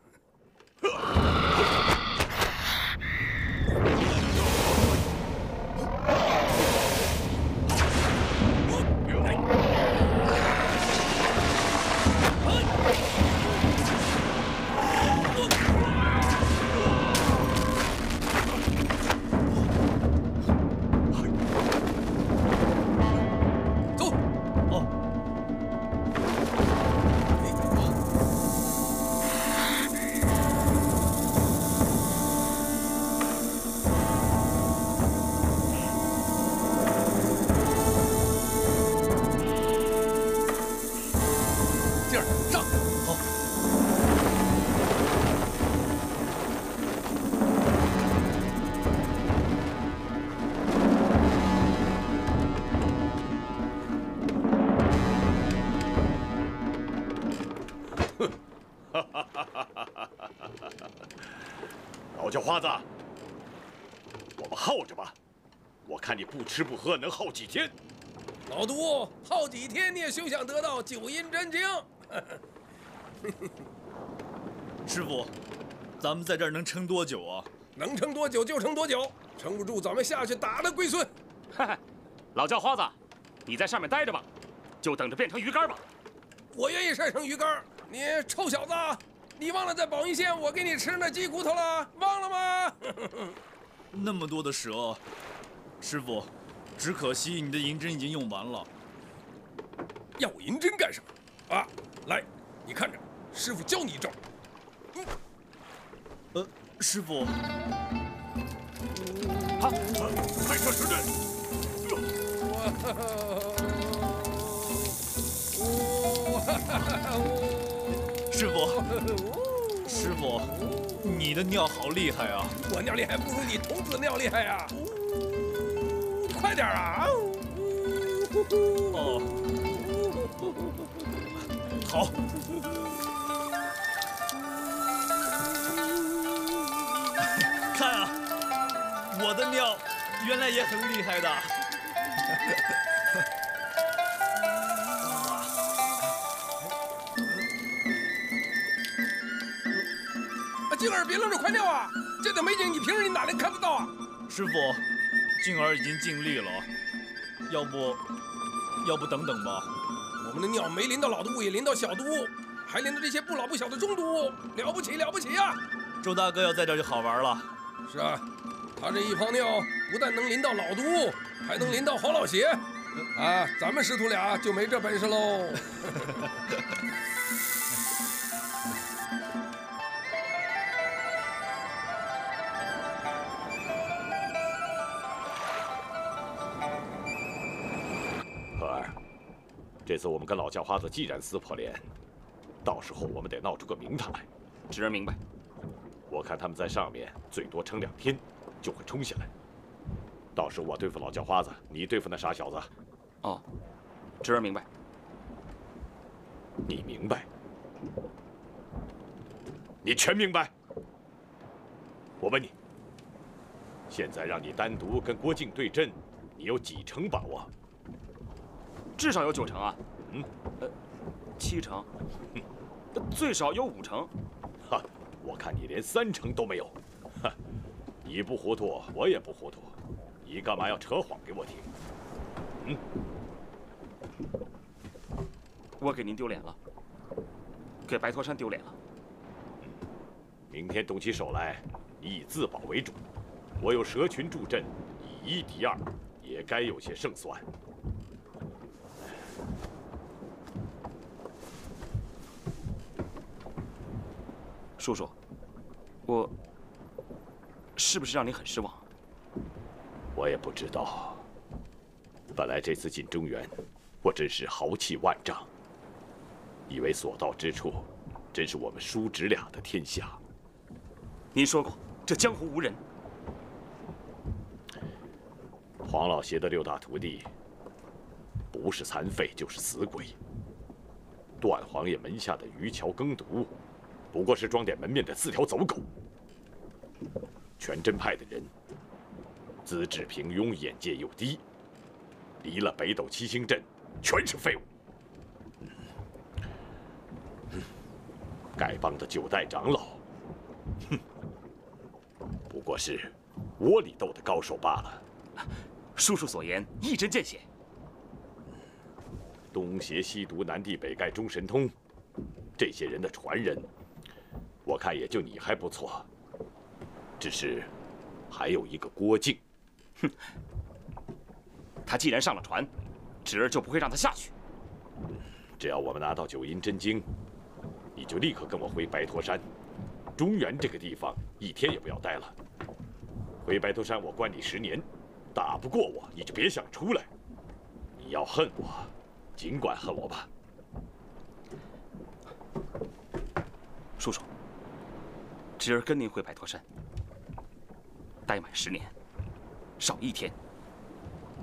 老叫花子，我们耗着吧。我看你不吃不喝能耗几天？老督，耗几天你也休想得到九阴真经。师傅，咱们在这儿能撑多久啊？能撑多久就撑多久，撑不住咱们下去打了龟孙。老叫花子，你在上面待着吧，就等着变成鱼干吧。我愿意晒成鱼干。你臭小子，你忘了在宝云县我给你吃那鸡骨头了？忘了吗？那么多的蛇，师傅，只可惜你的银针已经用完了。要我银针干什么？啊，来，你看着，师傅教你一招。师傅。好，快撤石阵。师傅，师傅，你的尿好厉害啊！我尿厉害不如你童子尿厉害呀！快点啊！哦，好。看啊，我的尿原来也很厉害的。静儿，别愣着，快尿啊！这等美景，你平时你哪能看得到啊？师傅，静儿已经尽力了，要不等等吧。我们的尿没淋到老督，也淋到小督，还淋到这些不老不小的中督，了不起了不起呀！周大哥要在这儿就好玩了。是啊，他这一泡尿不但能淋到老督，还能淋到黄老邪，啊，咱们师徒俩就没这本事喽。这次我们跟老叫花子既然撕破脸，到时候我们得闹出个名堂来。侄儿明白。我看他们在上面最多撑2天，就会冲下来。到时我对付老叫花子，你对付那傻小子。哦，侄儿明白。你明白？你全明白？我问你，现在让你单独跟郭靖对阵，你有几成把握？至少有9成啊。嗯，7成，最少有5成。哈，我看你连3成都没有。哈，你不糊涂，我也不糊涂，你干嘛要扯谎给我听？我给您丢脸了。给白驼山丢脸了。明天动起手来，你以自保为主。我有蛇群助阵，以一敌二，也该有些胜算。叔叔，我是不是让你很失望？我也不知道。本来这次进中原，我真是豪气万丈，以为所到之处，真是我们叔侄俩的天下。您说过，这江湖无人。黄老邪的6大徒弟，不是残废就是死鬼。段皇爷门下的渔樵耕读，不过是装点门面的4条走狗。全真派的人，资质平庸，眼界又低，离了北斗七星阵，全是废物。丐帮的9代长老，哼，不过是窝里斗的高手罢了。叔叔所言一针见血。东邪西毒南帝北丐中神通，这些人的传人，我看也就你还不错。只是还有一个郭靖，哼，他既然上了船，侄儿就不会让他下去。只要我们拿到9阴真经，你就立刻跟我回白驼山。中原这个地方1天也不要待了。回白驼山，我关你10年，打不过我，你就别想出来。你要恨我，尽管恨我吧。叔叔，侄儿跟您回白驼山，待满10年，少1天，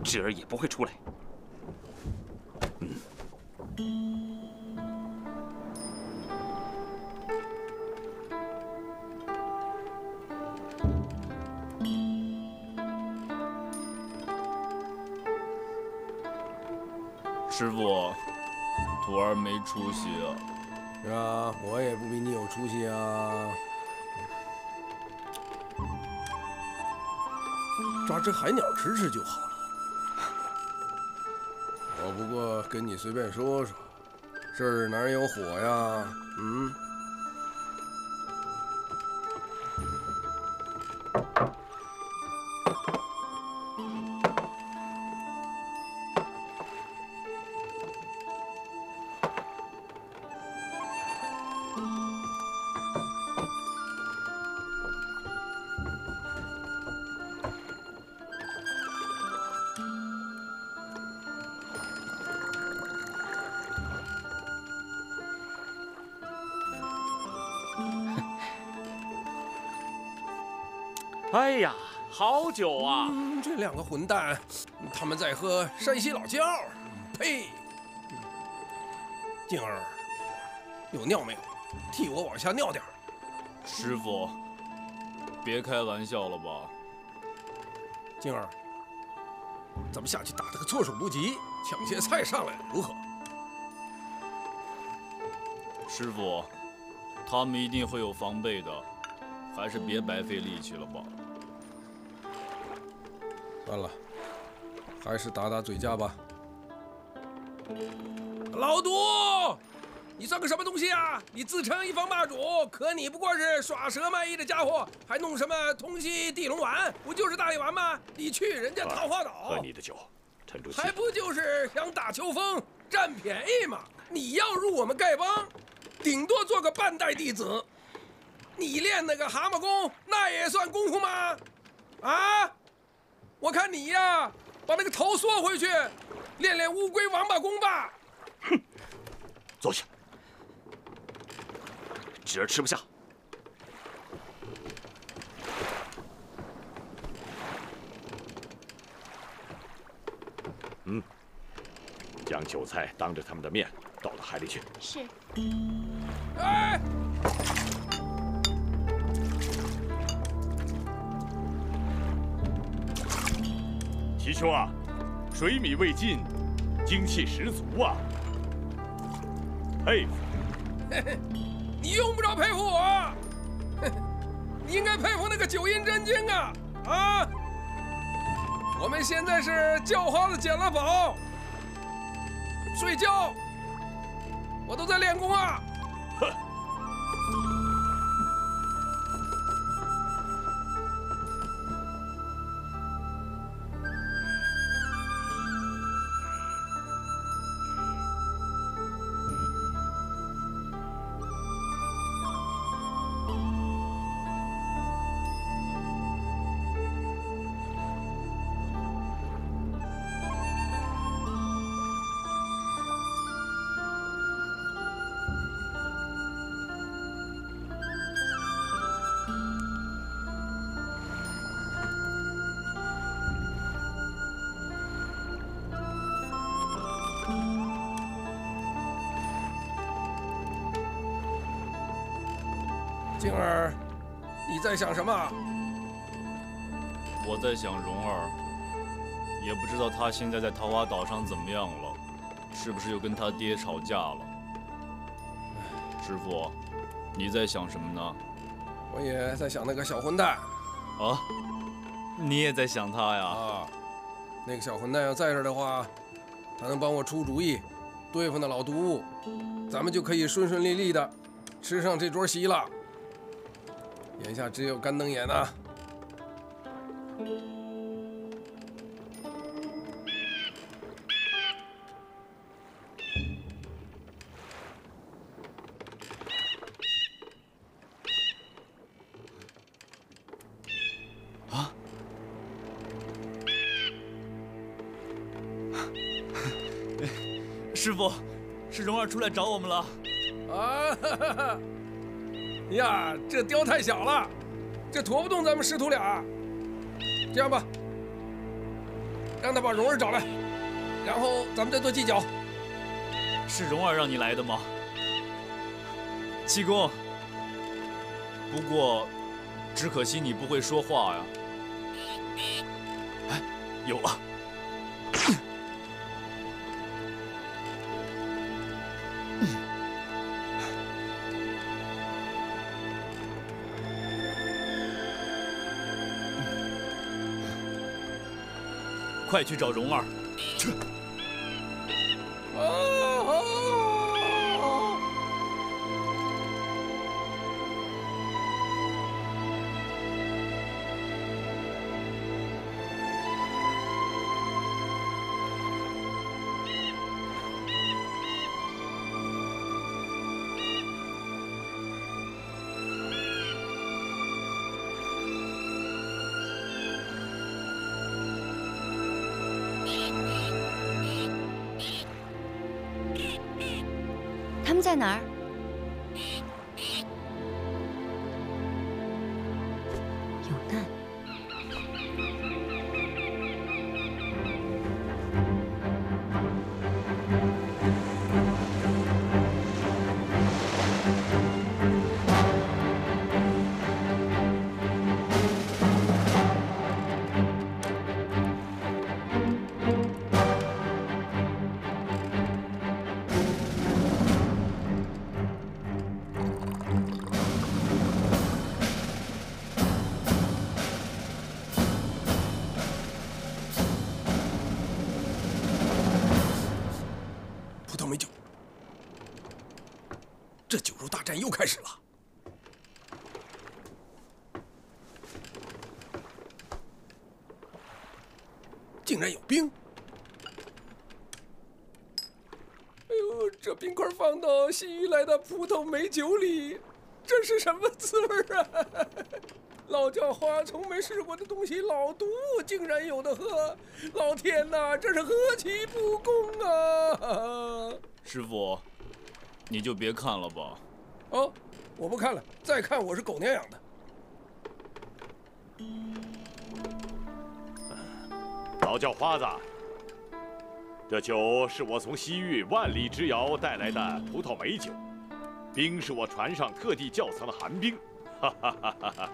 侄儿也不会出来。师傅，徒儿没出息啊。是啊，我也不比你有出息啊。抓只海鸟吃吃就好了。我不过跟你随便说说，这儿哪有火呀？嗯。哎呀，好酒啊！这2个混蛋，他们在喝山西老窖。呸！静儿，有尿没有？替我往下尿点儿。师傅，别开玩笑了吧？静儿，咱们下去打他个措手不及，抢些菜上来，如何？师傅，他们一定会有防备的，还是别白费力气了吧。算了，还是打打嘴架吧。老毒，你算个什么东西啊？你自称一方霸主，可你不过是耍蛇卖艺的家伙，还弄什么通西地龙丸？不就是大力丸吗？你去人家桃花岛，喝你的酒，沉住气。还不就是想打秋风，占便宜吗？你要入我们丐帮，顶多做个半代弟子。你练那个蛤蟆功，那也算功夫吗？啊！我看你呀，把那个头缩回去，练练乌龟王八功吧。哼，坐下。侄儿吃不下。将酒菜当着他们的面倒到海里去。是。哎！齐兄啊，水米未进，精气十足啊！佩服。你用不着佩服我，你应该佩服那个9阴真经啊！啊！我们现在是叫花子捡了宝，睡觉，我都在练功啊！静儿，你在想什么？我在想蓉儿，也不知道她现在在桃花岛上怎么样了，是不是又跟她爹吵架了？师傅，你在想什么呢？我也在想那个小混蛋。啊？你也在想他呀？啊，那个小混蛋要在这儿的话，他能帮我出主意，对付那老毒物，咱们就可以顺顺利利的吃上这桌席了。眼下只有干瞪眼啊！啊！师傅，是蓉儿出来找我们了。啊！哈哈哈呀，这雕太小了，这驮不动咱们师徒俩。这样吧，让他把蓉儿找来，然后咱们再做计较。是蓉儿让你来的吗？七公。不过，只可惜你不会说话呀。哎，有了。快去找蓉儿！去。他们在哪儿？有难。这酒肉大战又开始了。竟然有冰！哎呦，这冰块放到西域来的葡萄美酒里，这是什么滋味啊？老叫花从没试过的东西，老毒竟然有的喝！老天哪，这是何其不公啊！师傅，你就别看了吧。哦，我不看了，再看我是狗娘养的。老叫花子，这酒是我从西域万里之遥带来的葡萄美酒，冰是我船上特地窖藏的寒冰。哈哈哈哈哈！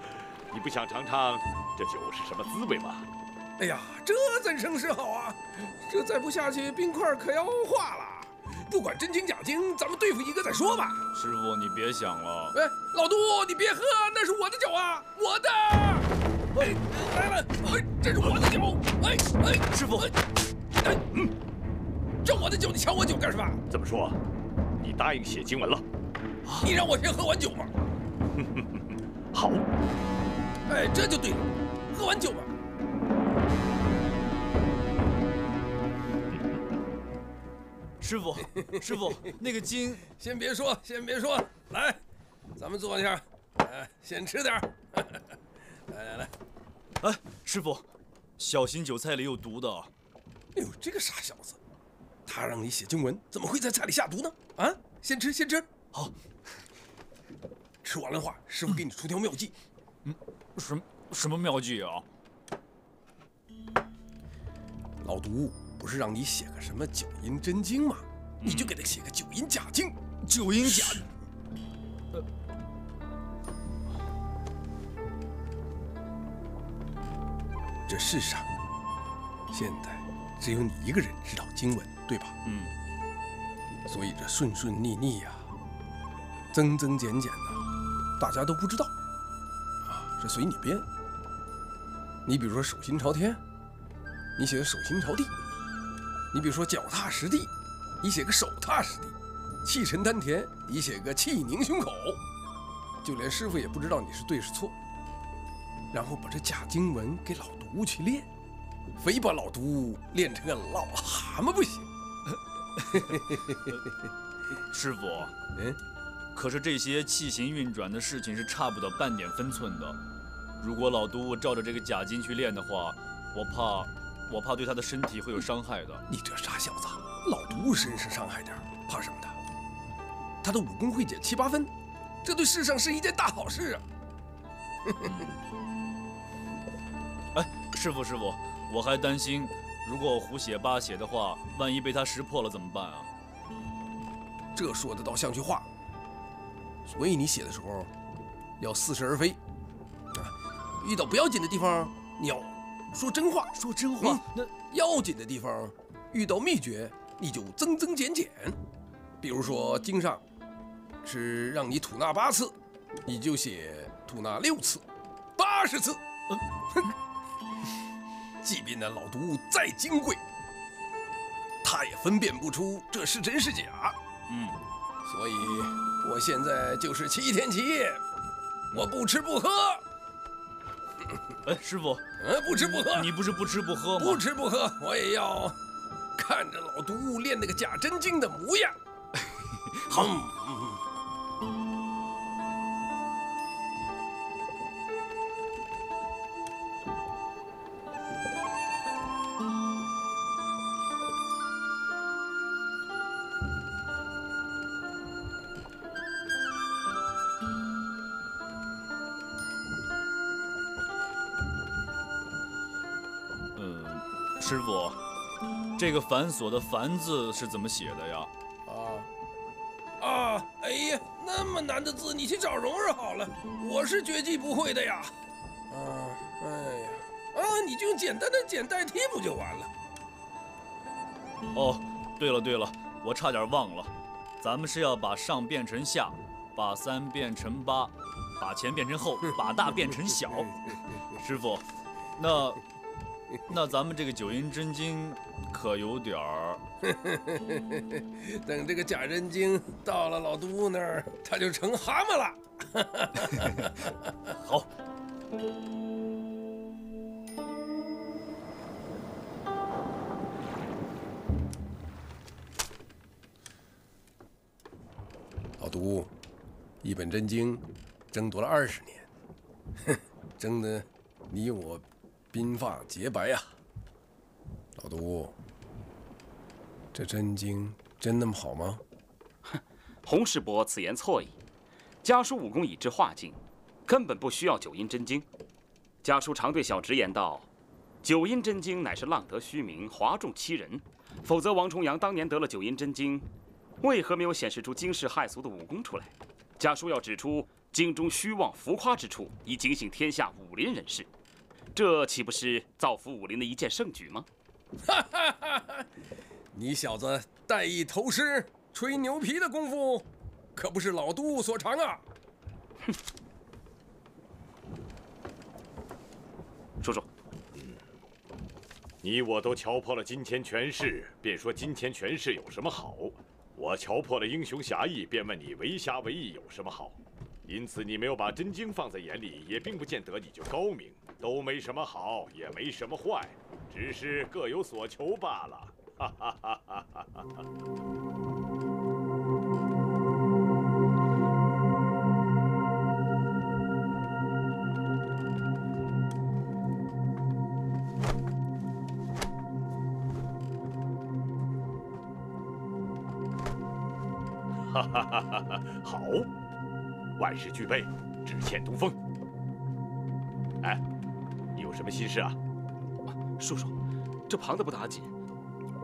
你不想尝尝这酒是什么滋味吗？哎呀，这怎生是好啊！这再不下去，冰块可要化了。不管真经假经，咱们对付一个再说吧。师傅，你别想了。哎，老杜，你别喝，那是我的酒啊，我的！哎，来了，哎，这是我的酒。哎哎，师傅，哎，这我的酒，你抢我酒干什么？这么说，你答应写经文了？你让我先喝完酒嘛。好。哎，这就对了，喝完酒嘛。师傅，师傅，那个金……先别说，先别说，来，咱们坐下，先吃点儿。来，哎，师傅，小心酒菜里有毒的。哎呦，这个傻小子，他让你写经文，怎么会在菜里下毒呢？啊，先吃，先吃。好，吃完了的话，师傅给你出条妙计。什么妙计啊？老毒不是让你写个什么九阴真经吗？你就给他写个九阴假经。九阴假……这世上现在只有你一个人知道经文，对吧？所以这顺顺逆逆呀，增增减减呐，大家都不知道啊，这随你编。你比如说手心朝天，你写个手心朝地；你比如说脚踏实地，你写个手踏实地；气沉丹田，你写个气凝胸口。就连师傅也不知道你是对是错，然后把这假经文给老毒去练，非把老毒练成个老蛤蟆不行。师傅，可是这些气行运转的事情是差不得半点分寸的。如果老毒照着这个假经去练的话，我怕对他的身体会有伤害的。你这傻小子，老毒身上伤害点，怕什么的？他的武功会减7、8分，这对世上是一件大好事啊！哎，师傅，我还担心，如果我胡写八写的话，万一被他识破了怎么办啊？这说的倒像句话。所以你写的时候要似是而非啊，遇到不要紧的地方你要说真话，说真话。那要紧的地方遇到秘诀你就增增减减。比如说经上是让你吐纳8次，你就写吐纳6次，80次。即便那老毒再金贵，他也分辨不出这是真是假。所以我现在就是7天7夜，我不吃不喝。哎，师傅，不吃不喝。你不是不吃不喝吗？不吃不喝，我也要看着老毒练那个假真经的模样。好。师傅，这个繁琐的“繁”字是怎么写的呀？哎呀，那么难的字，你去找蓉儿好了，我是绝技不会的呀。你就用简单的简代替不就完了？哦，对了，我差点忘了，咱们是要把上变成下，把3变成8，把前变成后，把大变成小。师傅，那咱们这个九阴真经可有点儿……等这个假真经到了老毒那儿，他就成蛤蟆了。好。老毒，一本真经争夺了20年，争得你我鬓发洁白呀。老毒，这真经真那么好吗？哼，洪师伯此言错矣。家叔武功已至化境，根本不需要九阴真经。家叔常对小侄言道：“九阴真经乃是浪得虚名，哗众欺人。否则王重阳当年得了九阴真经，为何没有显示出惊世骇俗的武功出来？家叔要指出经中虚妄浮夸之处，以警醒天下武林人士。这岂不是造福武林的一件盛举吗？”你小子带一头诗、吹牛皮的功夫，可不是老毒所长啊！哼，叔叔，你我都瞧破了金钱权势，便说金钱权势有什么好？我瞧破了英雄侠义，便问你为侠为义有什么好？因此你没有把真经放在眼里，也并不见得你就高明。都没什么好，也没什么坏，只是各有所求罢了。哈哈哈哈哈哈！哈哈哈哈哈！好，万事俱备，只欠东风。哎，你有什么心事啊？叔叔，这庞的不打紧，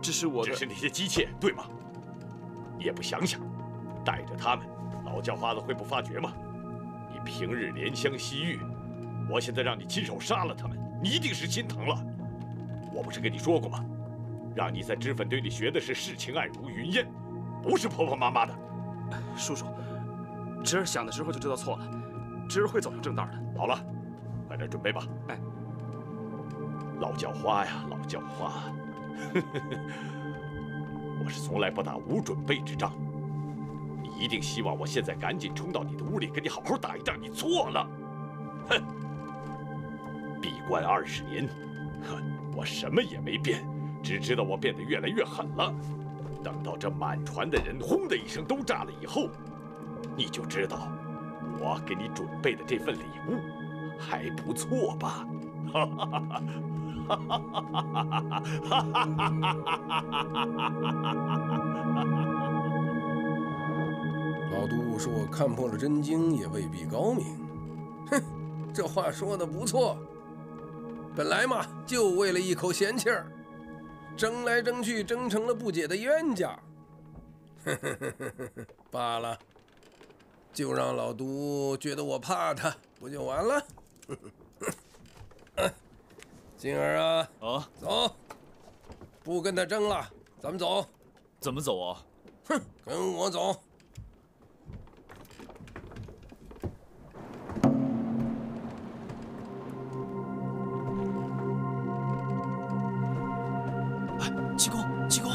只是我的……只是那些姬妾，对吗？你也不想想，带着他们，老叫花子会不发觉吗？你平日怜香惜玉，我现在让你亲手杀了他们，你一定是心疼了。我不是跟你说过吗？让你在脂粉堆里学的是世情爱如云烟，不是婆婆妈妈的。叔叔，侄儿想的时候就知道错了，侄儿会走上正道的。好了，快点准备吧。哎，老叫花呀，老叫花，我是从来不打无准备之仗。你一定希望我现在赶紧冲到你的屋里，跟你好好打一架。你错了，哼！闭关20年，哼，我什么也没变，只知道我变得越来越狠了。等到这满船的人轰的一声都炸了以后，你就知道我给你准备的这份礼物还不错吧？哈哈哈哈哈哈哈！老杜说我看破了真经也未必高明，哼，这话说的不错。本来嘛，就为了一口闲气儿。争来争去，争成了不解的冤家。罢了，就让老杜觉得我怕他，不就完了？静儿啊，走，不跟他争了，咱们走。怎么走啊？哼，跟我走。济公，济公！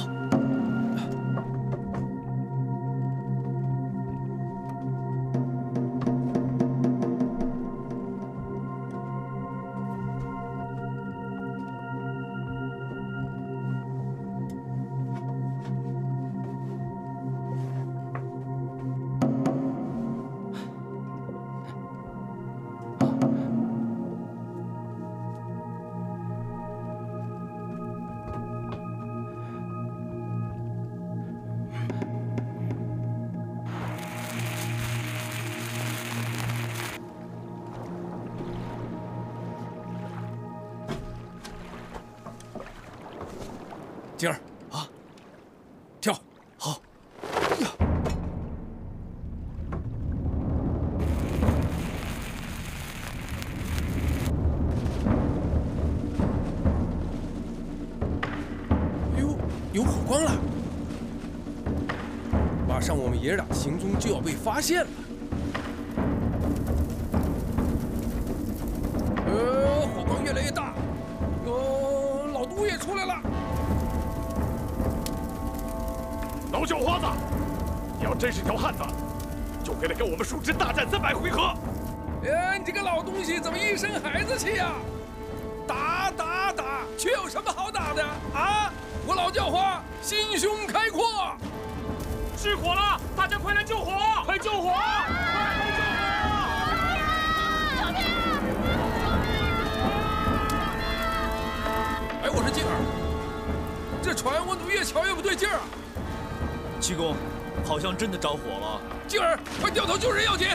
静儿啊，跳！好。哟，有火光了！马上我们爷俩的行踪就要被发现了。火光越来越大。老杜也出来了。老叫花子，你要真是条汉子，就回来跟我们叔侄大战300回合。你这个老东西怎么一身孩子气呀？打打打，却有什么好打的啊？我老叫花心胸开阔。失火了，大家快来救火！快救火！哎，我说静儿，这船我怎么越瞧越不对劲儿啊？济公，好像真的着火了。静儿，快掉头救人要紧！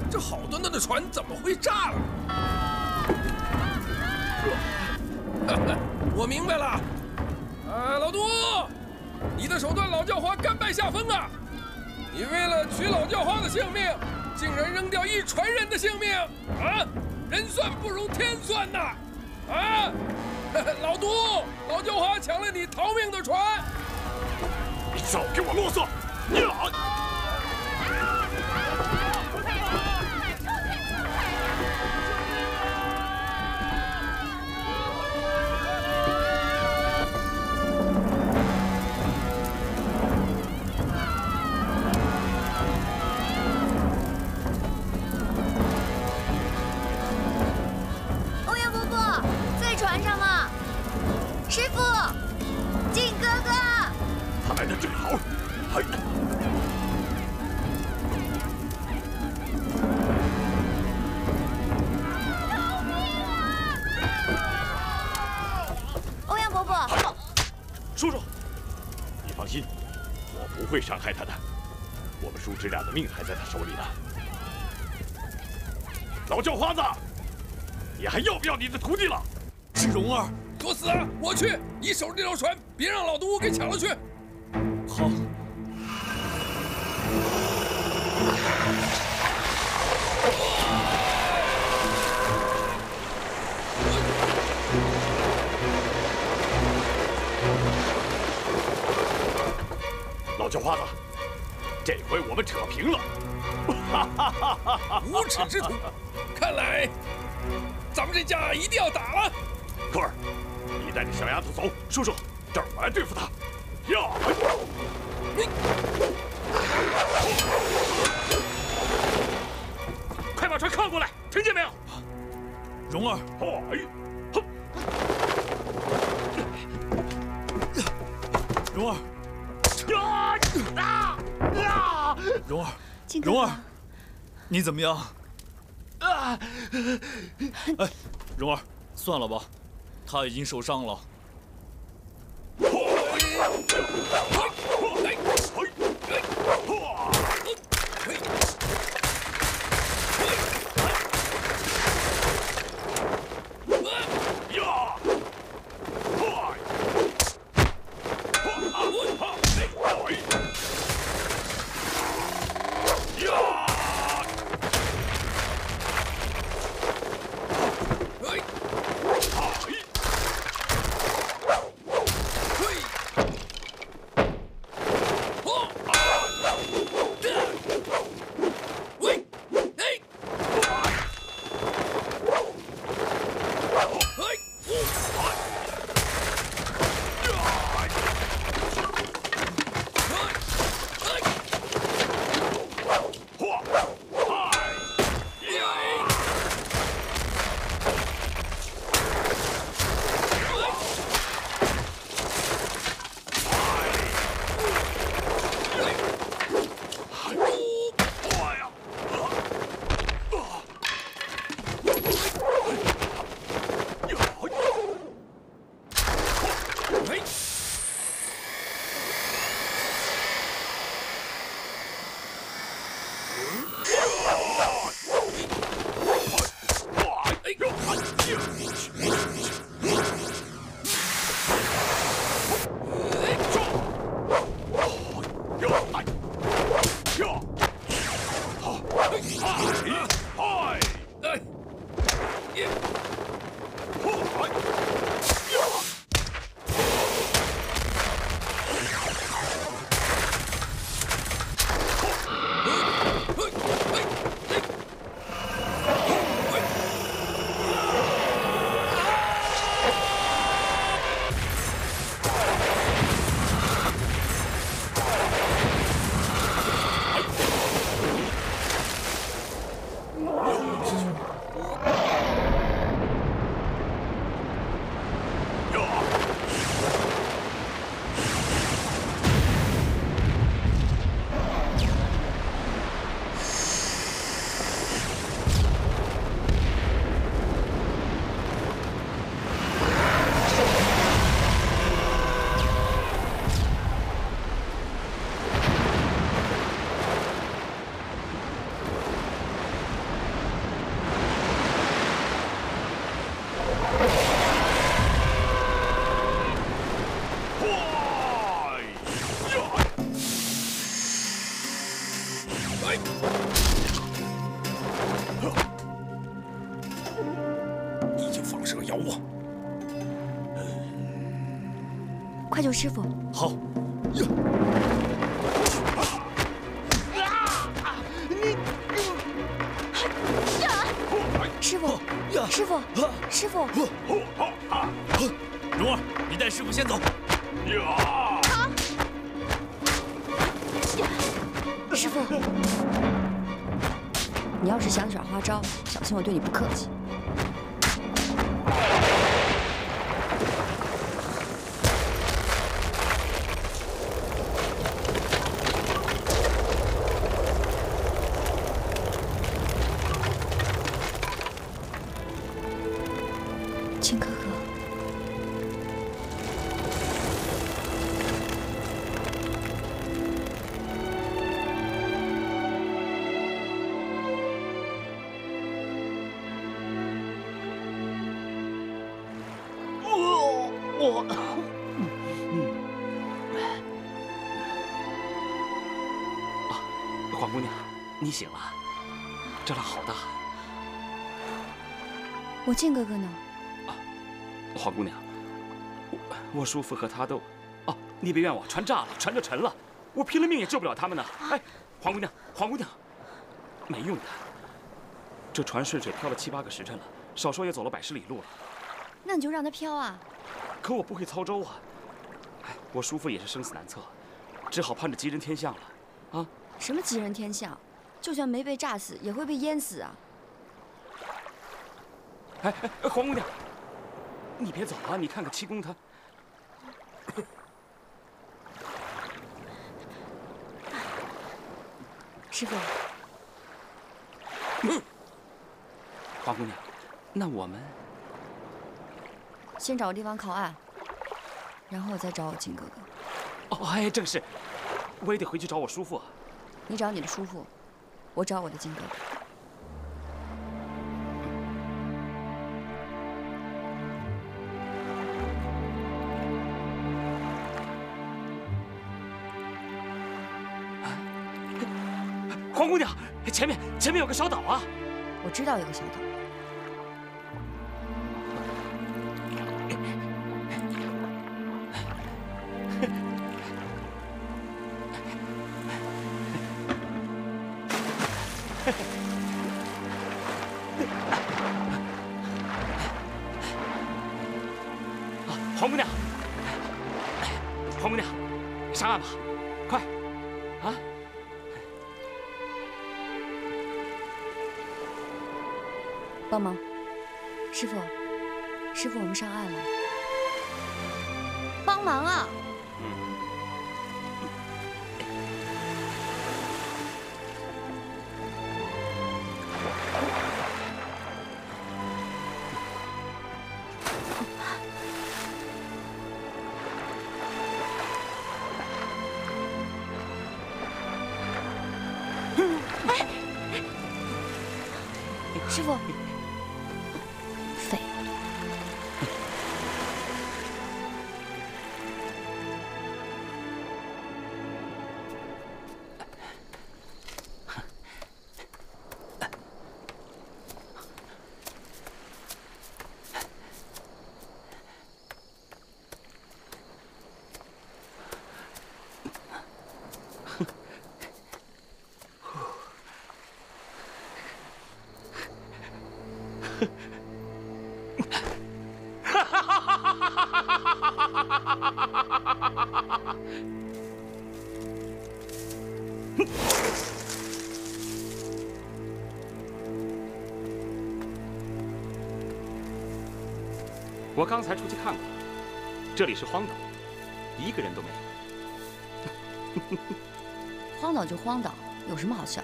这好端端的船怎么会炸了？我明白了，老杜，你的手段老叫花甘拜下风啊！你为了取老叫花的性命，竟然扔掉一船人的性命啊！人算不如天算呐！啊！老杜，老叫花抢了你逃命的船！你少给我啰嗦！你老……师傅，靖哥哥，他来的正好。嘿。 欧阳伯伯，叔叔，你放心，我不会伤害他的。我们叔侄俩的命还在他手里呢。老叫花子，你还要不要你的徒弟了？是蓉儿，作死啊！我去，你守着这条船，别让老毒给抢了去。好。老叫花子，这回我们扯平了。无耻之徒，看来咱们这架一定要打了。科儿，你带着小丫头走。叔叔，这儿我来对付他。呀！快把船靠过来，听见没有？蓉儿，蓉儿。 蓉儿，蓉儿，你怎么样？哎，蓉儿，算了吧，他已经受伤了。你就放蛇咬我！快救师傅！好。师傅，师傅，师傅！蓉儿，你带师傅先走。好。师傅，你要是想耍花招，小心我对你不客气。黄姑娘，你醒了，这浪好大。我靖哥哥呢？黄姑娘，我叔父和他都……哦，你别怨我，船炸了，船就沉了，我拼了命也救不了他们呢。哎，黄姑娘，黄姑娘，没用的，这船顺水漂了7、8个时辰了，少说也走了100、10里路了。那你就让他漂啊。可我不会操舟啊。哎，我叔父也是生死难测，只好盼着吉人天相了。啊？什么吉人天相？就算没被炸死，也会被淹死啊！哎，黄姑娘，你别走啊！你看看七公他。师傅，黄姑娘，那我们先找个地方靠岸，然后再找我靖哥哥。哦，哎，正是，我也得回去找我叔父啊。你找你的叔父，我找我的靖哥哥。黄姑娘，前面有个小岛啊！我知道有个小岛。黄姑娘，黄姑娘，上岸吧，快！啊！帮忙，师傅，师傅，我们上岸了，帮忙啊！师傅，废。我刚才出去看过，这里是荒岛，一个人都没有。荒岛就荒岛，有什么好笑？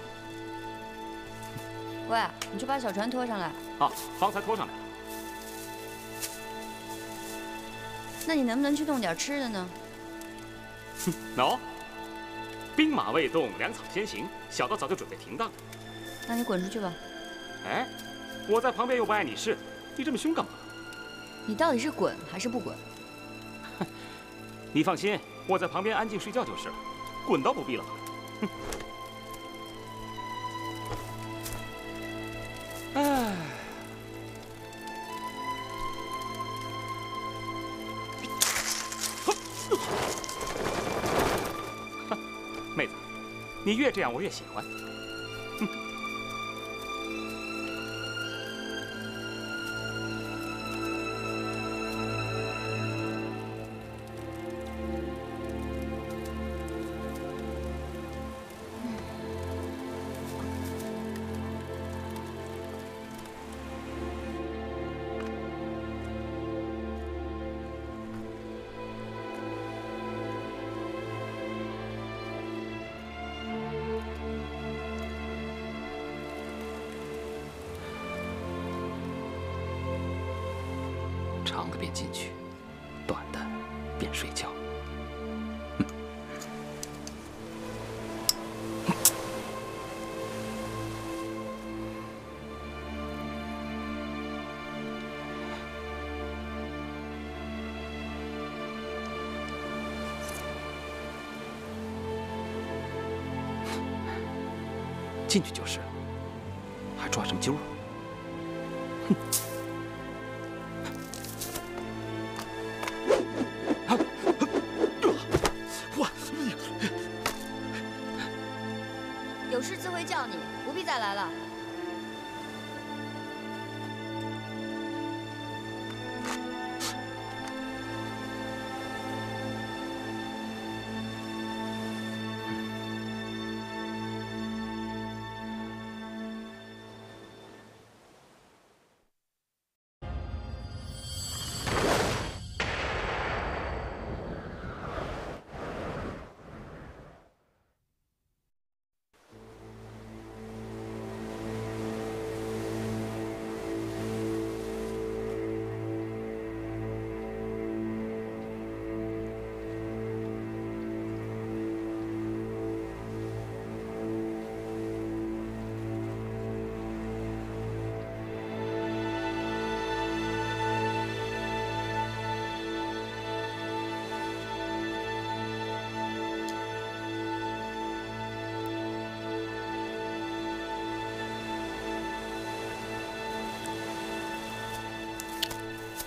喂，你去把小船拖上来。好，方才拖上来了。那你能不能去弄点吃的呢？喏，兵马未动，粮草先行，小的早就准备停当了。那你滚出去吧。哎，我在旁边又不碍你事，你这么凶干嘛？你到底是滚还是不滚？你放心，我在旁边安静睡觉就是了，滚倒不必了。哎，妹子，你越这样我越喜欢。长的便进去，短的便睡觉。进去就是了，还抓什么阄啊？哼！有事自会叫你，不必再来了。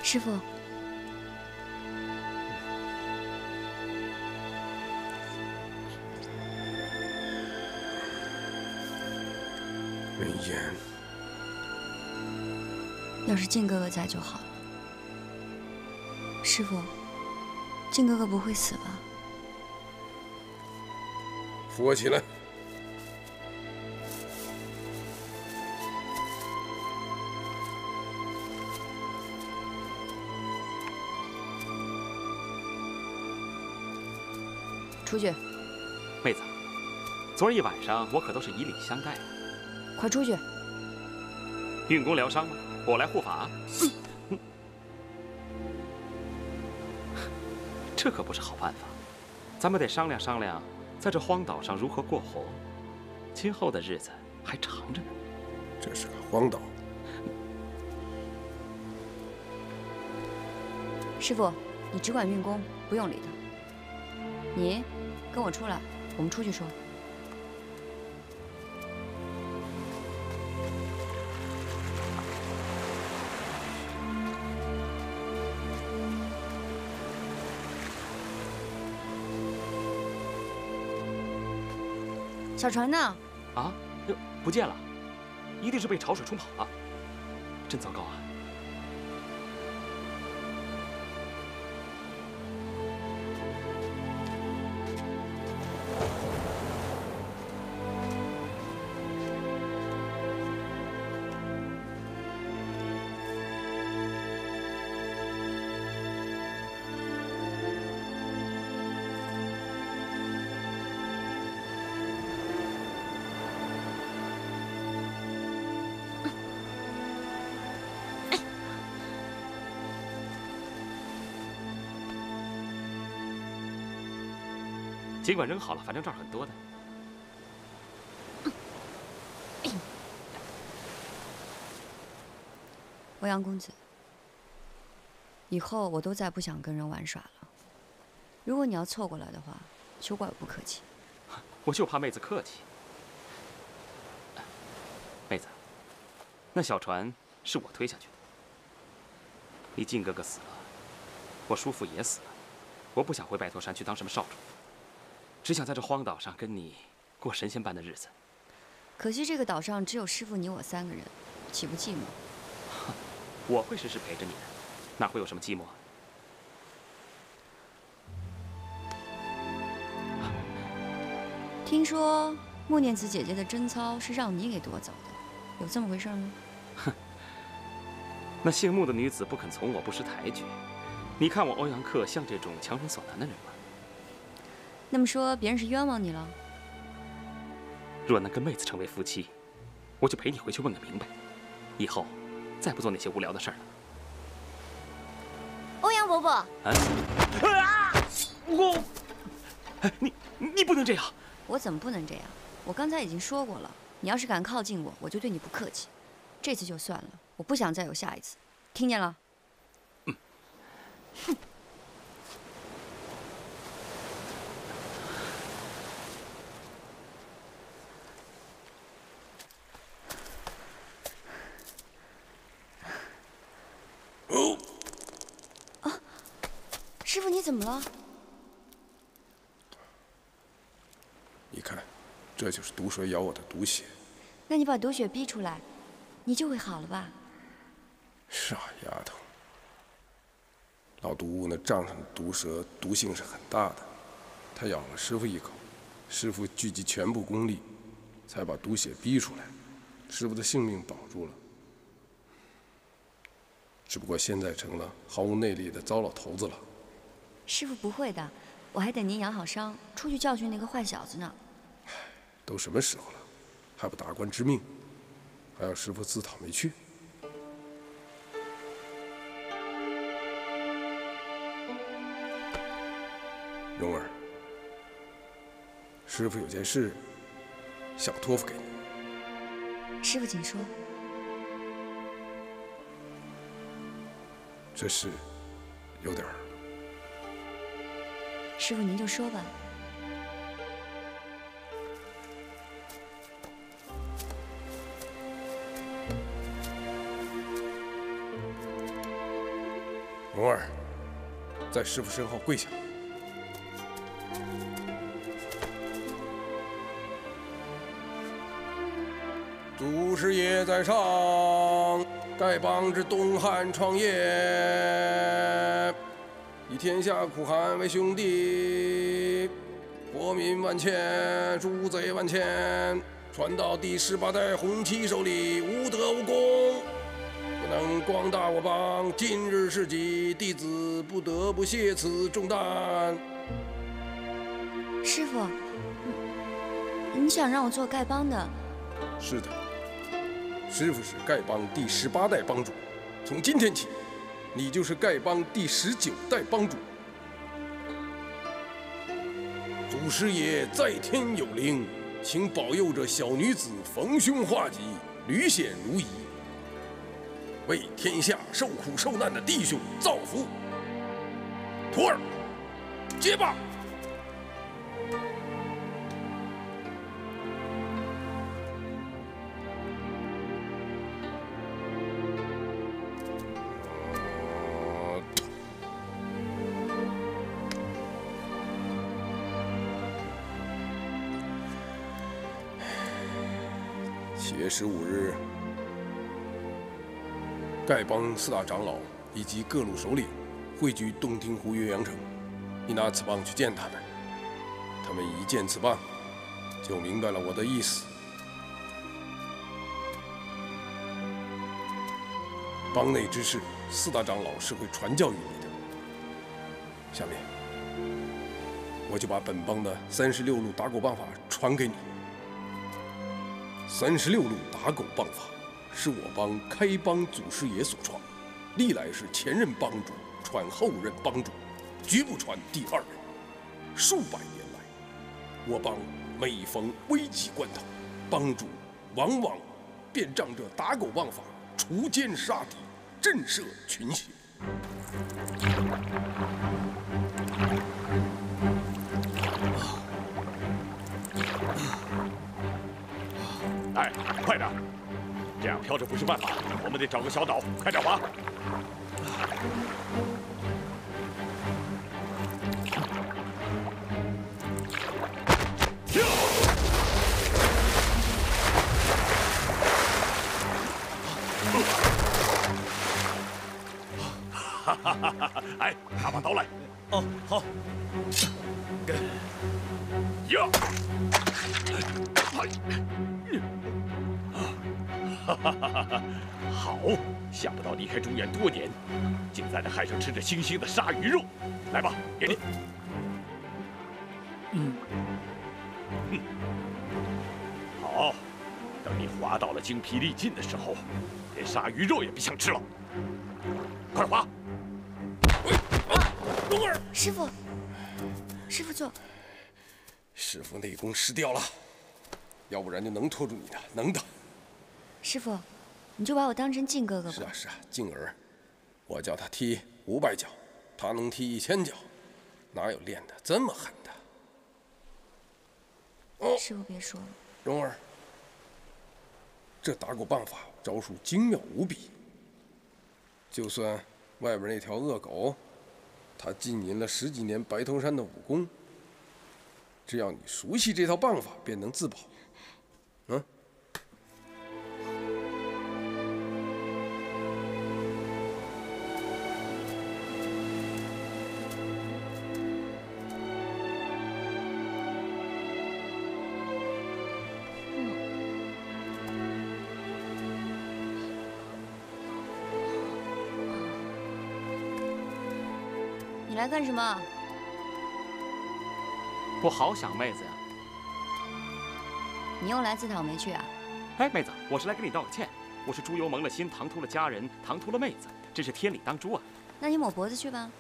师傅，文言，要是靖哥哥在就好了。师傅，靖哥哥不会死吧？扶我起来。出去，妹子，昨儿一晚上我可都是以礼相待的。快出去！运功疗伤吗？我来护法。这可不是好办法，咱们得商量商量，在这荒岛上如何过活。今后的日子还长着呢。这是个荒岛。师傅，你只管运功，不用理他。你。跟我出来，我们出去说。小船呢？啊，不见了，一定是被潮水冲跑了，真糟糕啊！尽管扔好了，反正这儿很多的。欧阳公子，以后我都再不想跟人玩耍了。如果你要凑过来的话，休怪我不客气。我就怕妹子客气。妹子，那小船是我推下去的。你靖哥哥死了，我叔父也死了，我不想回白驼山去当什么少主。只想在这荒岛上跟你过神仙般的日子。可惜这个岛上只有师傅你我3个人，岂不寂寞？我会时时陪着你的，哪会有什么寂寞？听说穆念慈姐姐的贞操是让你给夺走的，有这么回事吗？哼，那姓穆的女子不肯从我不识抬举，你看我欧阳克像这种强人所难的人吗？那么说，别人是冤枉你了？若能跟妹子成为夫妻，我就陪你回去问个明白，以后再不做那些无聊的事儿了。欧阳伯伯，你不能这样！我怎么不能这样？我刚才已经说过了，你要是敢靠近我，我就对你不客气。这次就算了，我不想再有下一次，听见了？嗯。师傅，你怎么了？你看，这就是毒蛇咬我的毒血。那你把毒血逼出来，你就会好了吧？傻丫头，老毒那帐上的毒蛇毒性是很大的，它咬了师傅一口，师傅聚集全部功力，才把毒血逼出来，师傅的性命保住了。只不过现在成了毫无内力的糟老头子了。师傅不会的，我还等您养好伤，出去教训那个坏小子呢。都什么时候了，还不达官之命，还要师傅自讨没趣？蓉儿，师傅有件事想托付给你。师傅，请说。这事有点儿……师傅您就说吧。蓉儿，在师傅身后跪下。祖师爷在上，丐帮之东汉创业，以天下苦寒为兄弟，国民万千，诸贼万千，传到第18代洪七手里，无德无功，不能光大我帮。今日是己，弟子不得不卸此重担。师傅，你想让我做丐帮的？是的，师傅是丐帮第18代帮主，从今天起，你就是丐帮第19代帮主。祖师爷在天有灵，请保佑这小女子逢凶化吉，屡险如夷，为天下受苦受难的弟兄造福。徒儿，接吧。7月15日，丐帮4大长老以及各路首领汇聚洞庭湖岳阳城。你拿此棒去见他们，他们一见此棒，就明白了我的意思。帮内之事，4大长老是会传教于你的。下面，我就把本帮的36路打狗棒法传给你。36路打狗棒法是我帮开帮祖师爷所创，历来是前任帮主传后任帮主，绝不传第2人。数百年来，我帮每逢危急关头，帮主往往便仗着打狗棒法除奸杀敌，震慑群邪。哎，快点！这样飘着不是办法，我们得找个小岛，快点划！哈哈哈哈！哎，拿把刀来！哦，好。呀！哈哈哈哈！好，想不到离开中原多年，竟在这海上吃着腥腥的鲨鱼肉。来吧，给你。好，等你划到了精疲力尽的时候，连鲨鱼肉也别想吃了。快划！蓉儿，师傅，师傅坐。师傅内功失掉了，要不然就能拖住你的，能的。师傅，你就把我当成靖哥哥吧。是啊是啊，靖儿，我叫他踢500脚，他能踢1000脚，哪有练得这么狠的？哦，师傅别说了。蓉儿，这打狗棒法招数精妙无比，就算外边那条恶狗，他浸淫了10几年白头山的武功，只要你熟悉这套棒法，便能自保。你来干什么？我好想妹子呀！你又来自讨没趣啊？哎，妹子，我是来跟你道个歉。我是猪油蒙了心，唐突了家人，唐突了妹子，真是天理当诛啊！那你抹脖子去吧。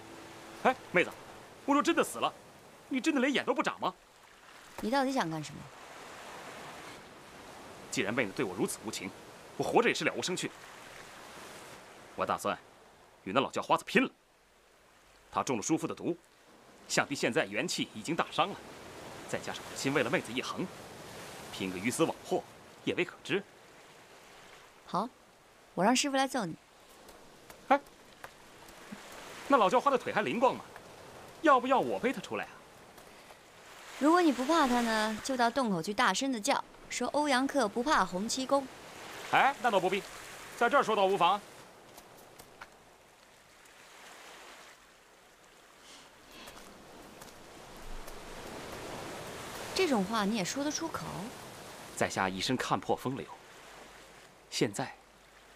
哎，妹子，我若真的死了，你真的连眼都不眨吗？你到底想干什么？既然妹子对我如此无情，我活着也是了无生趣。我打算与那老叫花子拼了。他中了叔父的毒，想必现在元气已经大伤了，再加上我心为了妹子一横，拼个鱼死网破也未可知。好，我让师傅来揍你。哎，那老叫花的腿还灵光吗？要不要我背他出来啊？如果你不怕他呢，就到洞口去大声的叫，说欧阳克不怕洪七公。哎，那倒不必，在这儿说倒无妨。这种话你也说得出口？在下一生看破风流，现在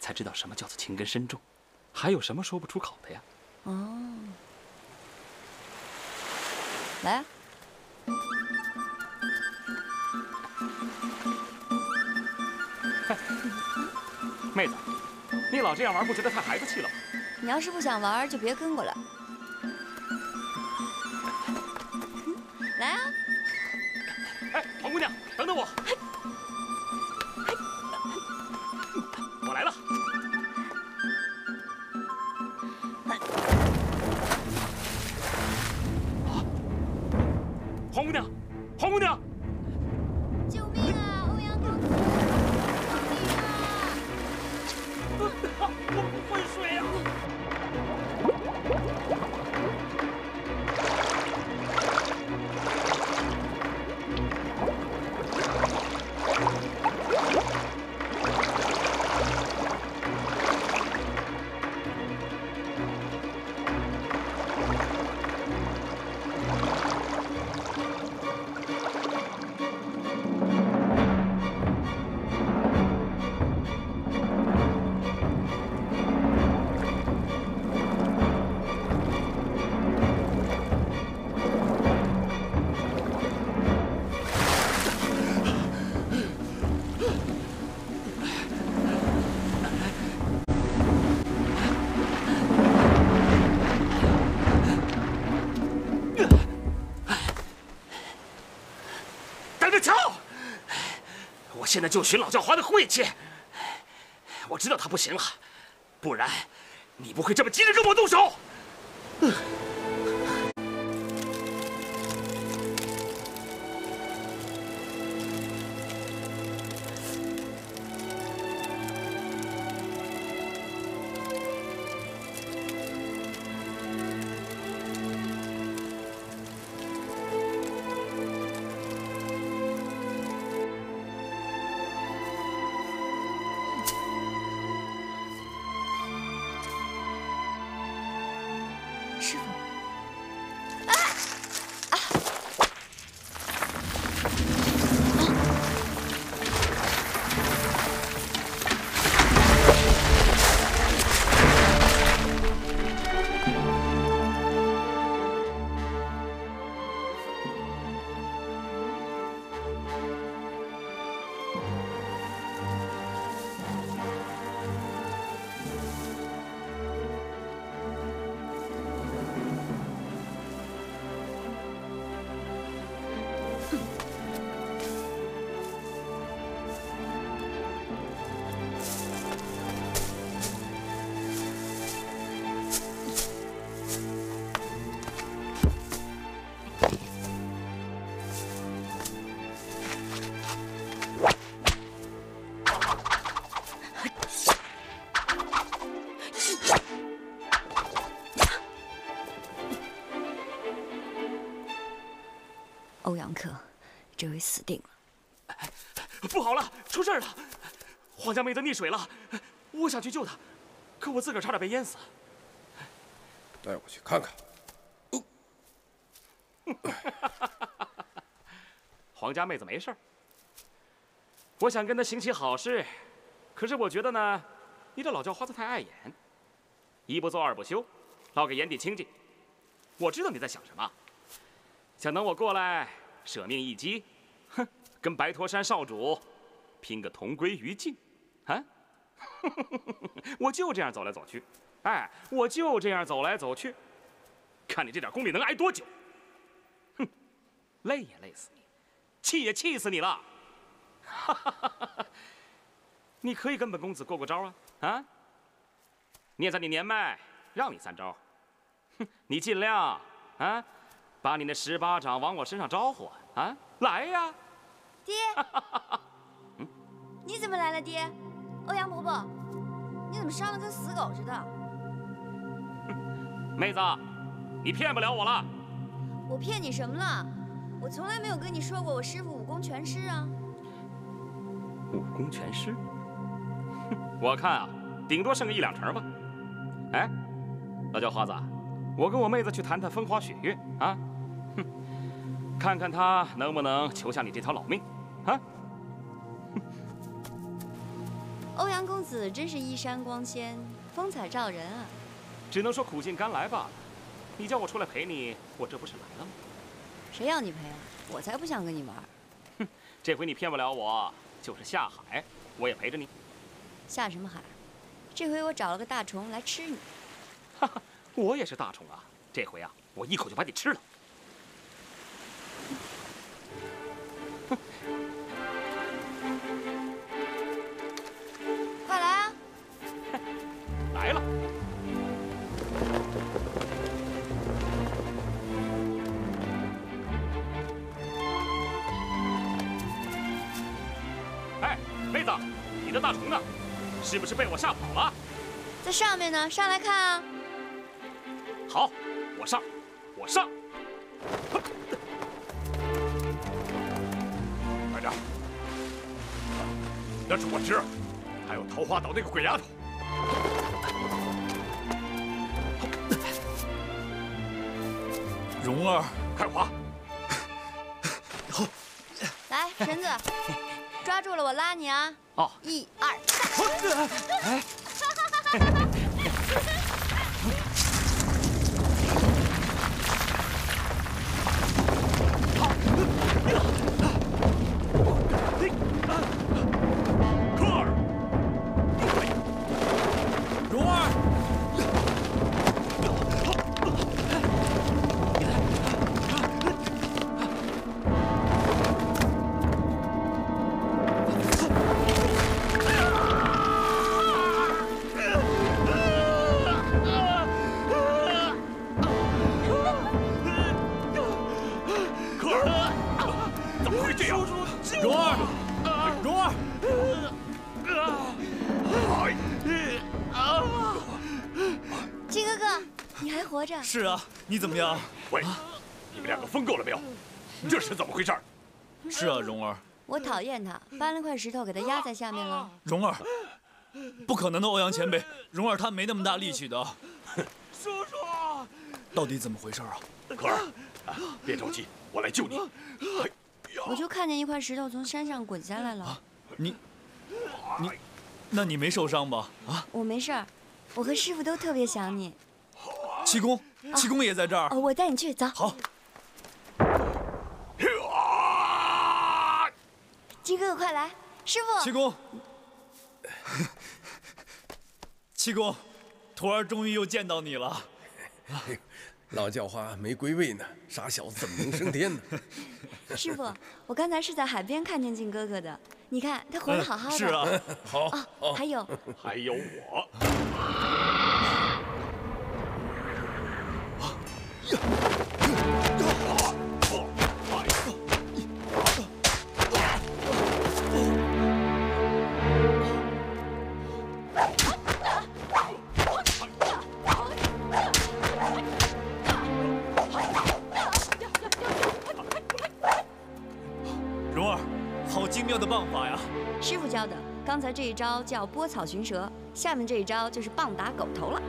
才知道什么叫做情根深重，还有什么说不出口的呀？哦，来啊！妹子，你老这样玩，不觉得太孩子气了吗？你要是不想玩，就别跟过来。来啊！哎，黄姑娘，等等我！我来了。黄姑娘，黄姑娘！救命啊！欧阳克！救命啊！我不会水呀！现在就寻老教花的晦气。我知道他不行了，不然你不会这么急着跟我动手。师傅。欧阳克，这回死定了！不好了，出事了！皇家妹子溺水了，我想去救她，可我自个儿差点被淹死。带我去看看。皇家妹子没事儿，我想跟她行起好事，可是我觉得呢，你这老叫花子太碍眼，一不做二不休，老给眼底清净。我知道你在想什么，想等我过来舍命一击，哼，跟白驼山少主拼个同归于尽，啊！我就这样走来走去，哎，我就这样走来走去，看你这点功力能挨多久？哼，累也累死你，气也气死你了！你可以跟本公子过过招啊！啊！念在你年迈，让你3招。哼，你尽量啊，把你那18掌往我身上招呼啊！来呀！爹，你怎么来了，爹？欧阳伯伯，你怎么伤得跟死狗似的？妹子，你骗不了我了。我骗你什么了？我从来没有跟你说过我师傅武功全失啊。武功全失？我看啊，顶多剩个1、2成吧。哎，老叫花子，我跟我妹子去谈谈风花雪月啊，哼，看看她能不能求下你这条老命啊。欧阳公子真是衣衫光鲜，风采照人啊！只能说苦尽甘来罢了。你叫我出来陪你，我这不是来了吗？谁要你陪啊？我才不想跟你玩。哼，这回你骗不了我，就是下海，我也陪着你。下什么海？这回我找了个大虫来吃你。哈哈，我也是大虫啊！这回啊，我一口就把你吃了。快来啊！来了。哎，妹子，你的大虫呢？是不是被我吓跑了？在上面呢，上来看啊！好，我上，我上。快点！那是我侄儿，还有桃花岛那个鬼丫头。蓉儿，快滑！好，来，绳子，抓住了我拉你啊！哦，1、2、3。哎。是啊，你怎么样？喂，你们2个疯够了没有？这是怎么回事？是啊，蓉儿。我讨厌他，搬了块石头给他压在下面了。蓉儿，不可能的，欧阳前辈，蓉儿她没那么大力气的。叔叔，到底怎么回事啊？可儿，别着急，我来救你。我就看见一块石头从山上滚下来了。你，那你没受伤吧？啊？我没事儿，我和师傅都特别想你。七公，七公也在这儿。我带你去，走。好。金哥哥，快来！师傅。七公，七公，徒儿终于又见到你了。老叫花没归位呢，傻小子怎么能升天呢？师傅，我刚才是在海边看见靖哥哥的，你看他活得好好的。是啊，好。还有我。妙的棒法呀！师傅教的，刚才这一招叫拨草寻蛇，下面这一招就是棒打狗头了。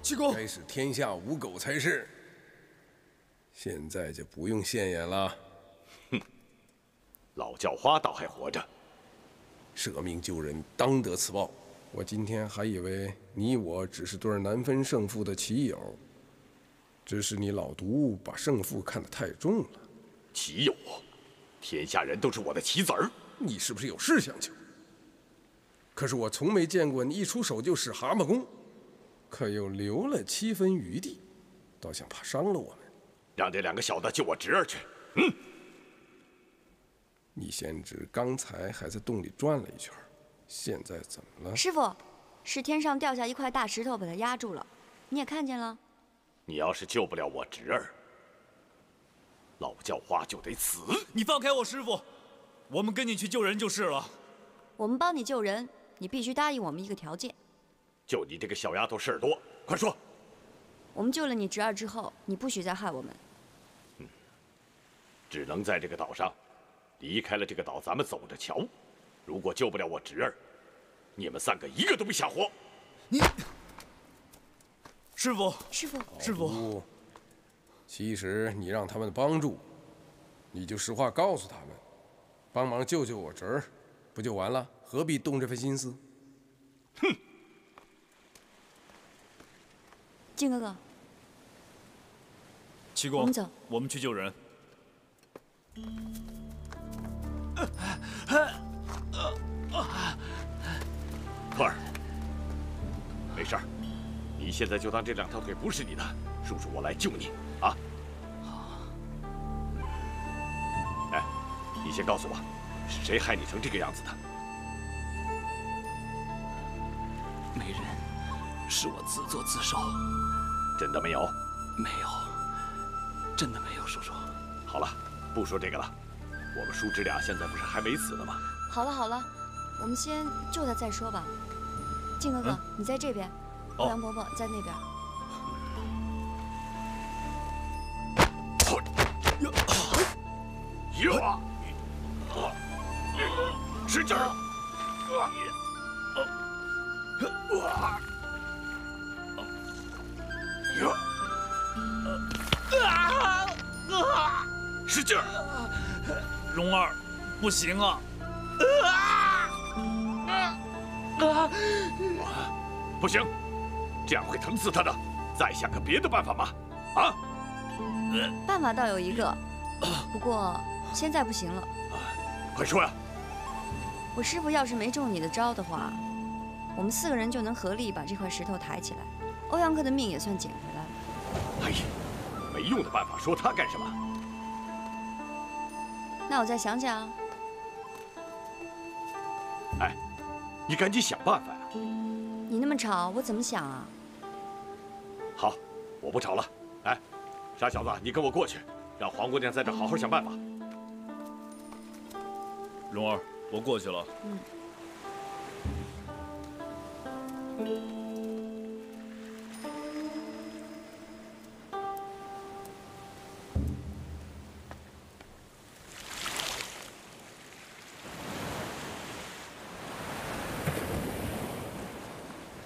七公，该是天下无狗才是。现在就不用现眼了。哼，老叫花倒还活着，舍命救人，当得此报。我今天还以为你我只是对难分胜负的棋友，只是你老毒把胜负看得太重了。棋友，天下人都是我的棋子儿。你是不是有事相求？可是我从没见过你一出手就使蛤蟆功，可又留了7分余地，倒想怕伤了我们。让这2个小的救我侄儿去。你贤侄刚才还在洞里转了一圈，现在怎么了？师傅，是天上掉下一块大石头把它压住了，你也看见了。你要是救不了我侄儿，老叫花就得死。你放开我师傅，我们跟你去救人就是了。我们帮你救人，你必须答应我们一个条件。就你这个小丫头事儿多，快说。我们救了你侄儿之后，你不许再害我们。只能在这个岛上，离开了这个岛，咱们走着瞧。如果救不了我侄儿，你们3个一个都别想活。你，师傅，师傅，师傅，其实你让他们帮助，你就实话告诉他们，帮忙救救我侄儿，不就完了？何必动这份心思？哼！靖哥哥，七公，我们走，我们去救人。兔儿，没事儿，你现在就当这2条腿不是你的，叔叔我来救你啊！哎，你先告诉我，是谁害你成这个样子的？没人，是我自作自受。真的没有？没有，真的没有，叔叔。好了，不说这个了。我们叔侄俩现在不是还没死呢吗？好了好了，我们先救他再说吧。靖哥哥，你在这边，欧阳伯伯在那边。使劲儿！使劲儿！蓉儿，不行啊！不行，这样会疼死他的。再想个别的办法嘛！啊？办法倒有一个，不过现在不行了。快说呀！我师傅要是没中你的招的话，我们4个人就能合力把这块石头抬起来，欧阳克的命也算捡回来了。哎呀，没用的办法，说他干什么？那我再想想。哎，你赶紧想办法呀！你那么吵，我怎么想啊？好，我不吵了。哎，傻小子，你跟我过去，让黄姑娘在这好好想办法。蓉儿，我过去了。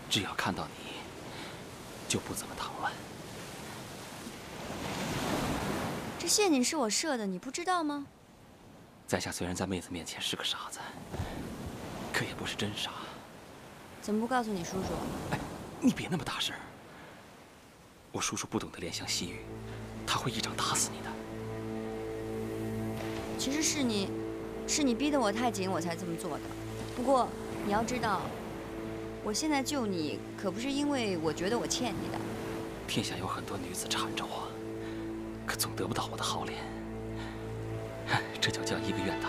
只要看到你，就不怎么疼了。这陷阱是我设的，你不知道吗？在下虽然在妹子面前是个傻子，可也不是真傻。怎么不告诉你叔叔？哎，你别那么大声。我叔叔不懂得怜香惜玉，他会一掌打死你的。其实是你逼得我太紧，我才这么做的。不过你要知道，我现在救你可不是因为我觉得我欠你的。天下有很多女子缠着我，可总得不到我的好脸。这就叫一个愿打，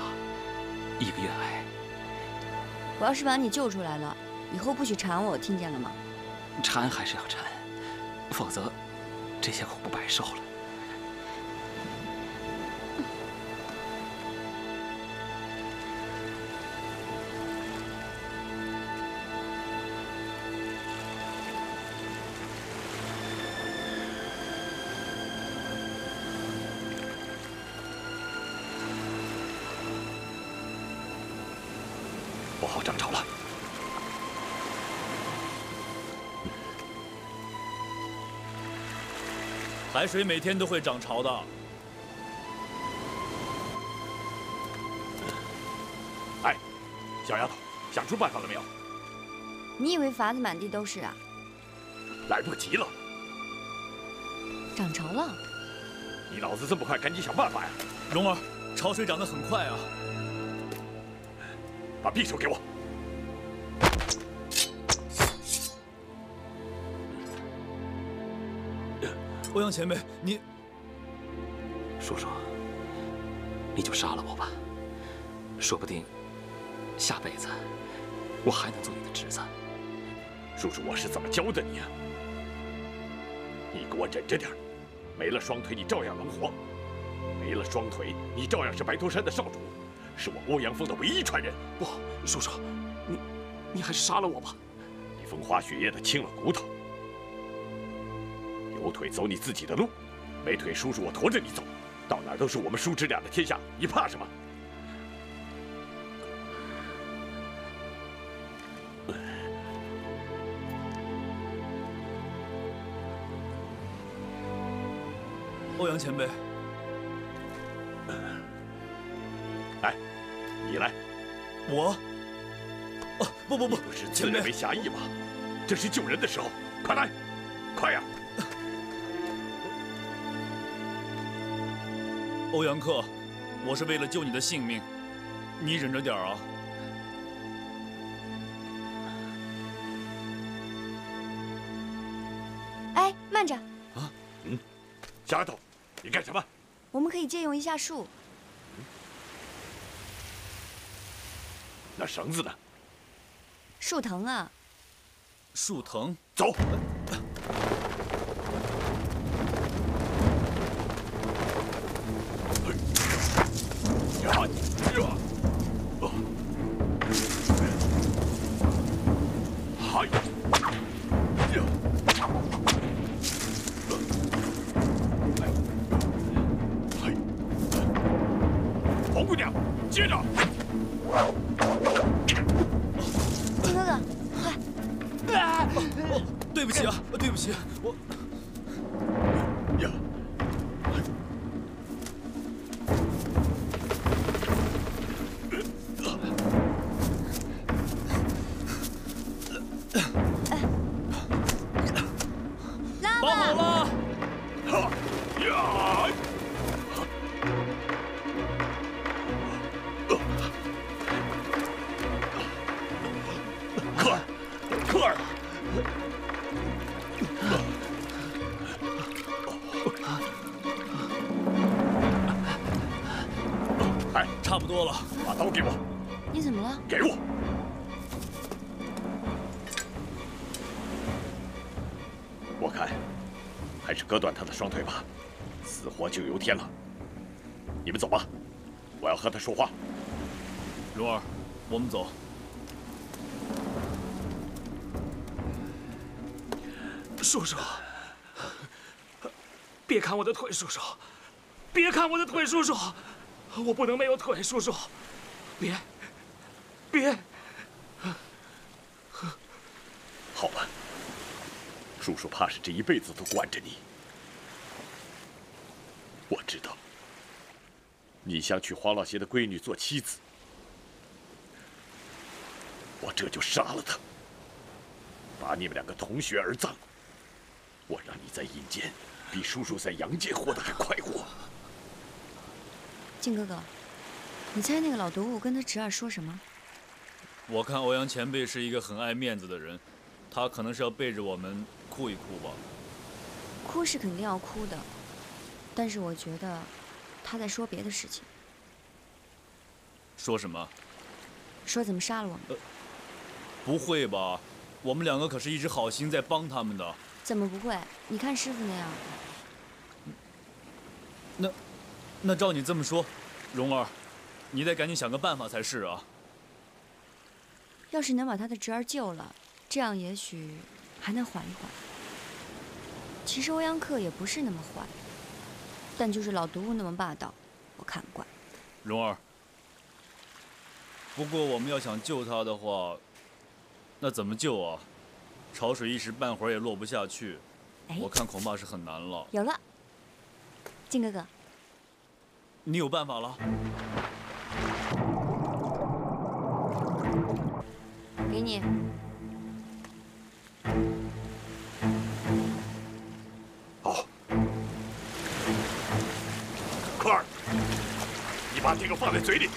一个愿挨。我要是把你救出来了，以后不许缠我，听见了吗？缠还是要缠，否则这些苦不白受了。好涨潮了。海水每天都会涨潮的。哎，小丫头，想出办法了没有？你以为法子满地都是啊？来不及了，涨潮了。你脑子这么快，赶紧想办法呀！蓉儿，潮水涨得很快啊！把匕首给我。欧阳前辈，你……叔叔，你就杀了我吧，说不定下辈子我还能做你的侄子。叔叔，我是怎么教的你啊？你给我忍着点儿，没了双腿你照样能活，没了双腿你照样是白头山的少主，是我欧阳锋的唯一传人。不，叔叔，你还是杀了我吧。你风花雪月的轻了骨头，有腿走你自己的路，没腿叔叔我驮着你走，到哪儿都是我们叔侄俩的天下，你怕什么？欧阳前辈，来，你来。我？哦，不，不是自认为侠义吗？这是救人的时候，快来，快呀！欧阳克，我是为了救你的性命，你忍着点儿啊。哎，慢着！啊，小丫头，你干什么？我们可以借用一下树。那绳子呢？树藤啊。树藤，走。黄姑娘，接着！靖哥哥，快！对不起啊，对不起，我。呀！拉绑好了！哈呀！科尔，哎，差不多了，把刀给我。你怎么了？给我。我看，还是割断他的双腿吧，死活就由天了。你们走吧，我要和他说话。蓉儿，我们走。叔叔，别砍我的腿，叔叔，别砍我的腿，叔叔，我不能没有腿，叔叔，别。好吧，叔叔怕是这一辈子都惯着你。我知道，你想娶黄老邪的闺女做妻子，我这就杀了他，把你们两个同穴而葬。我让你在阴间比叔叔在阳间活得还快活。靖哥哥，你猜那个老毒物跟他侄儿说什么？我看欧阳前辈是一个很爱面子的人，他可能是要背着我们哭一哭吧。哭是肯定要哭的，但是我觉得他在说别的事情。说什么？说怎么杀了我们？不会吧？我们两个可是一直好心在帮他们的。怎么不会？你看师傅那样。那照你这么说，蓉儿，你得赶紧想个办法才是啊。要是能把他的侄儿救了，这样也许还能缓一缓。其实欧阳克也不是那么坏，但就是老毒物那么霸道，我看不惯。蓉儿，不过我们要想救他的话，那怎么救啊？潮水一时半会儿也落不下去，我看恐怕是很难了。有了，靖哥哥，你有办法了？给你。好。科尔，你把这个放在嘴里。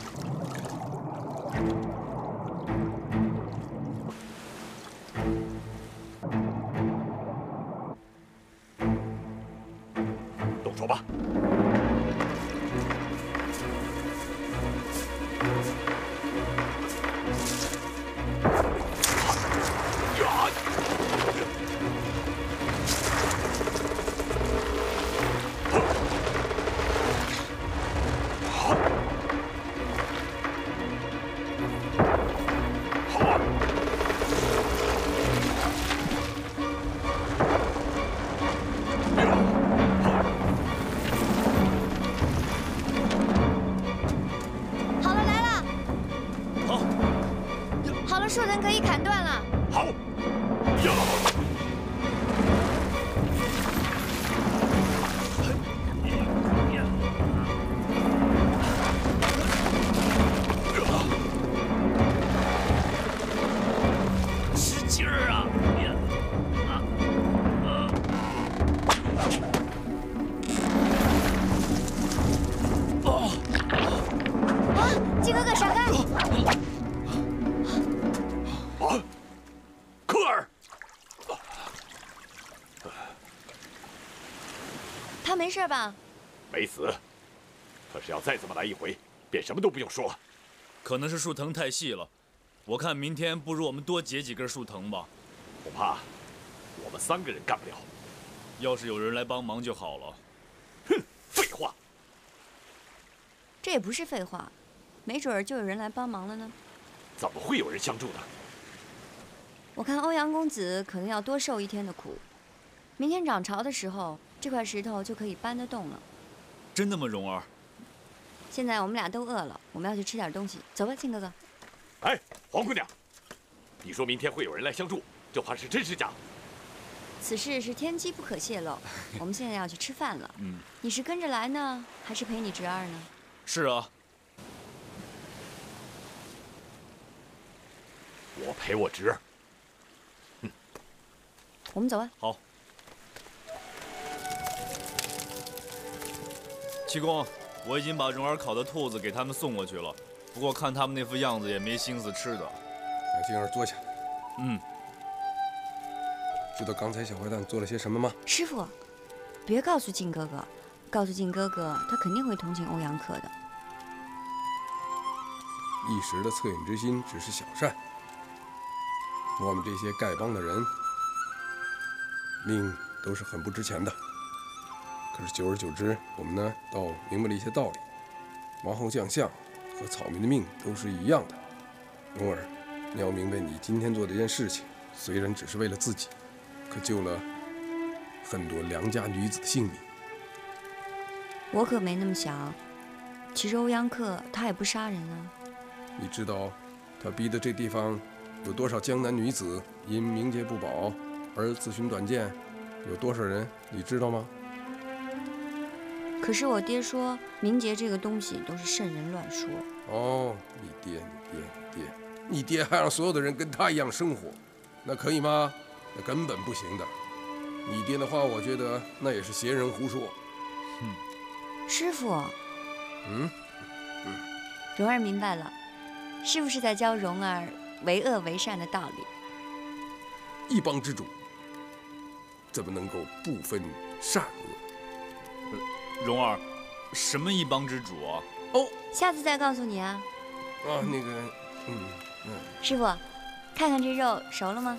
动手吧。树藤可以砍断了。好，使劲儿啊！靖哥哥，闪开！科尔，他没事吧？没死，可是要再这么来一回，便什么都不用说了。可能是树藤太细了，我看明天不如我们多结几根树藤吧。恐怕我们3个人干不了。要是有人来帮忙就好了。哼，废话。这也不是废话，没准儿就有人来帮忙了呢。怎么会有人相助呢？我看欧阳公子可能要多受1天的苦。明天涨潮的时候，这块石头就可以搬得动了。真的吗，蓉儿？现在我们俩都饿了，我们要去吃点东西。走吧，靖哥哥。哎，黄姑娘，你说明天会有人来相助，这话是真是假？此事是天机不可泄露。我们现在要去吃饭了。你是跟着来呢，还是陪你侄儿呢？是啊。我陪我侄儿。我们走吧。好。七公，我已经把蓉儿烤的兔子给他们送过去了，不过看他们那副样子也没心思吃的。让静儿坐下。知道刚才小坏蛋做了些什么吗？师傅，别告诉靖哥哥，告诉靖哥哥，他肯定会同情欧阳克的。一时的恻隐之心只是小善，我们这些丐帮的人命都是很不值钱的。可是久而久之，我们呢倒明白了一些道理。王侯将相和草民的命都是一样的。蓉儿，你要明白，你今天做这件事情，虽然只是为了自己，可救了很多良家女子的性命。我可没那么想。其实欧阳克他也不杀人啊。你知道他逼的这地方有多少江南女子因名节不保而自寻短见？有多少人？你知道吗？可是我爹说，名节这个东西都是圣人乱说。哦，你爹还让所有的人跟他一样生活，那可以吗？那根本不行的。你爹的话，我觉得那也是邪人胡说。师傅。蓉儿明白了，师傅是在教蓉儿为恶为善的道理。一帮之主，怎么能够不分善恶？蓉儿，什么一帮之主啊？哦，下次再告诉你啊。那个，师傅，看看这肉熟了吗？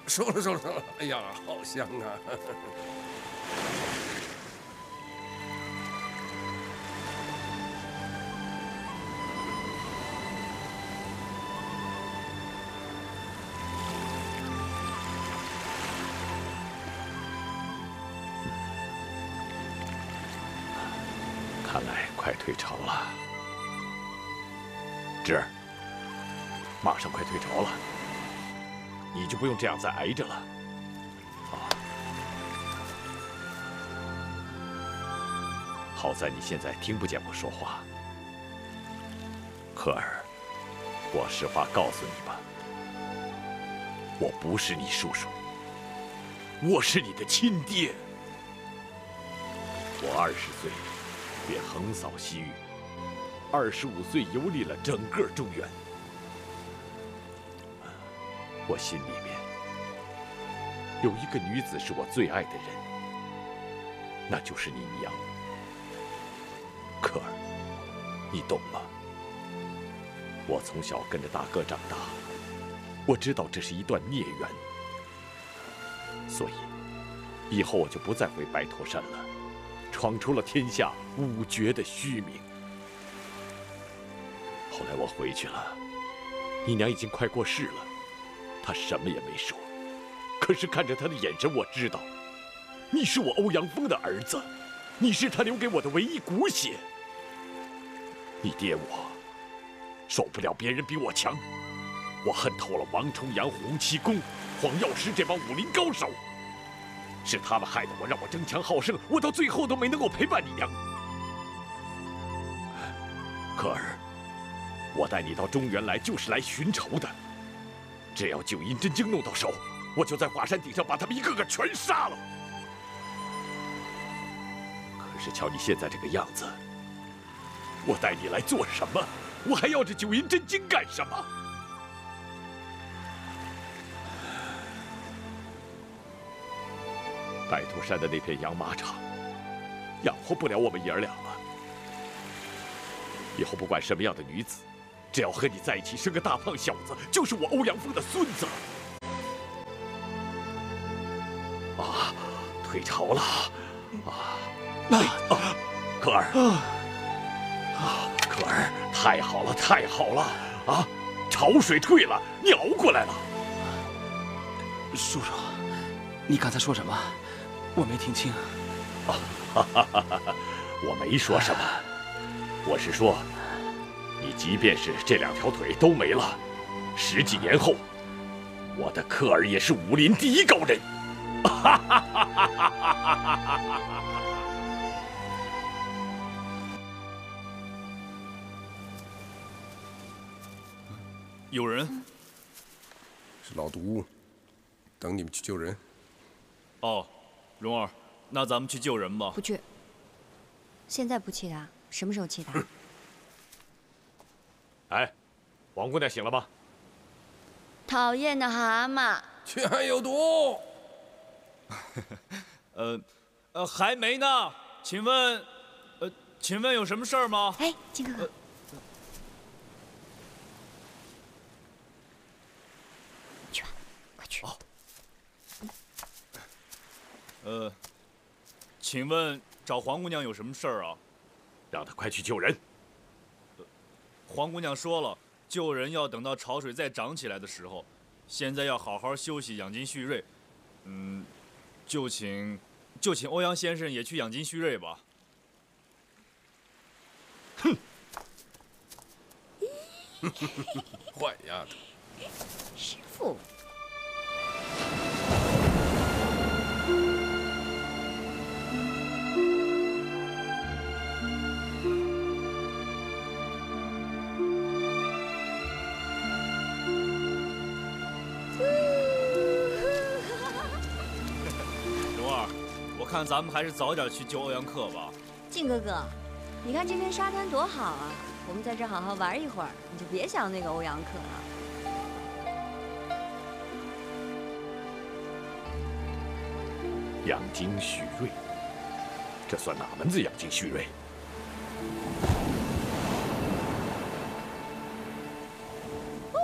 熟了。哎呀，好香啊！看来快退潮了。侄儿，马上快退潮了，你就不用这样再挨着了。啊，好在你现在听不见我说话。科尔，我实话告诉你吧，我不是你叔叔，我是你的亲爹。我20岁便横扫西域，25岁游历了整个中原。我心里面有一个女子是我最爱的人，那就是你娘。科尔，你懂吗？我从小跟着大哥长大，我知道这是一段孽缘，所以以后我就不再回白驼山了，闯出了天下5绝的虚名。后来我回去了，你娘已经快过世了，她什么也没说，可是看着她的眼神，我知道，你是我欧阳锋的儿子，你是他留给我的唯一骨血。你爹我受不了别人比我强，我恨透了王重阳、洪七公、黄药师这帮武林高手，是他们害得我，让我争强好胜，我到最后都没能够陪伴你娘。科尔，我带你到中原来就是来寻仇的，只要九阴真经弄到手，我就在华山顶上把他们一个个全杀了。可是瞧你现在这个样子，我带你来做什么？我还要这九阴真经干什么？白驼山的那片养马场，养活不了我们爷儿俩了。以后不管什么样的女子，只要和你在一起生个大胖小子，就是我欧阳锋的孙子。啊，退潮了！科尔，科尔，太好了，太好了！啊，潮水退了，你熬过来了。叔叔，你刚才说什么？我没听清。我没说什么，我是说，你即便是这2条腿都没了，10几年后，我的科尔也是武林第一高人。有人？是老毒，等你们去救人。哦，蓉儿，那咱们去救人吧。不去。现在不气他，什么时候气他？哎，王姑娘醒了吗？讨厌的蛤蟆！血汗有毒。还没呢。请问有什么事儿吗？哎，金哥哥。去吧，快去。请问找黄姑娘有什么事儿啊？让她快去救人。黄姑娘说了，救人要等到潮水再涨起来的时候，现在要好好休息，养精蓄锐。就请欧阳先生也去养精蓄锐吧。哼！坏丫头。师傅。看咱们还是早点去救欧阳克吧。靖哥哥，你看这片沙滩多好啊！我们在这好好玩一会儿，你就别想那个欧阳克了。养精蓄锐，这算哪门子养精蓄锐？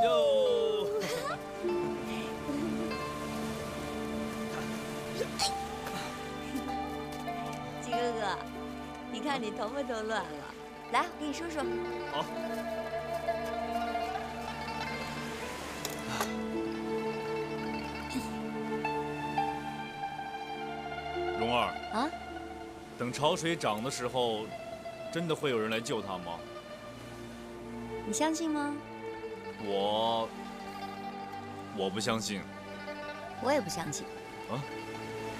哟！靖哥哥，你看你头发都乱了，来，我给你梳梳。好。蓉儿啊，等潮水涨的时候，真的会有人来救他吗？你相信吗？我不相信。我也不相信。啊？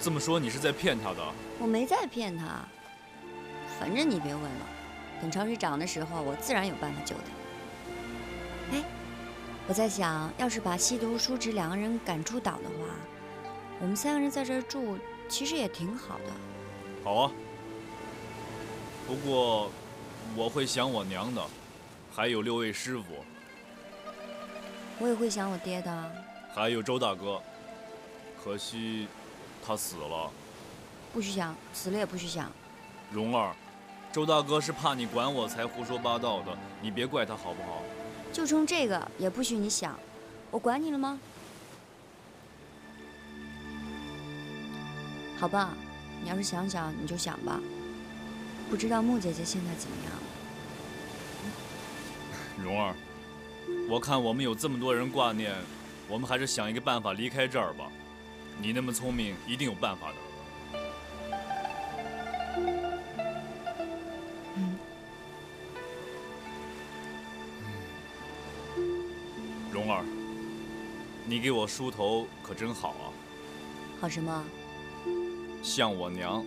这么说你是在骗他的？我没在骗他。反正你别问了，等潮水涨的时候，我自然有办法救他。哎，我在想，要是把西毒、叔侄2个人赶出岛的话，我们3个人在这儿住，其实也挺好的。好啊。不过我会想我娘的，还有6位师傅。我也会想我爹的。还有周大哥，可惜他死了。不许想，死了也不许想。蓉儿，周大哥是怕你管我才胡说八道的，你别怪他好不好？就冲这个也不许你想，我管你了吗？好吧，你要是想想你就想吧。不知道穆姐姐现在怎么样？蓉儿，我看我们有这么多人挂念，我们还是想一个办法离开这儿吧。你那么聪明，一定有办法的。蓉儿，你给我梳头可真好啊。好什么？像我娘。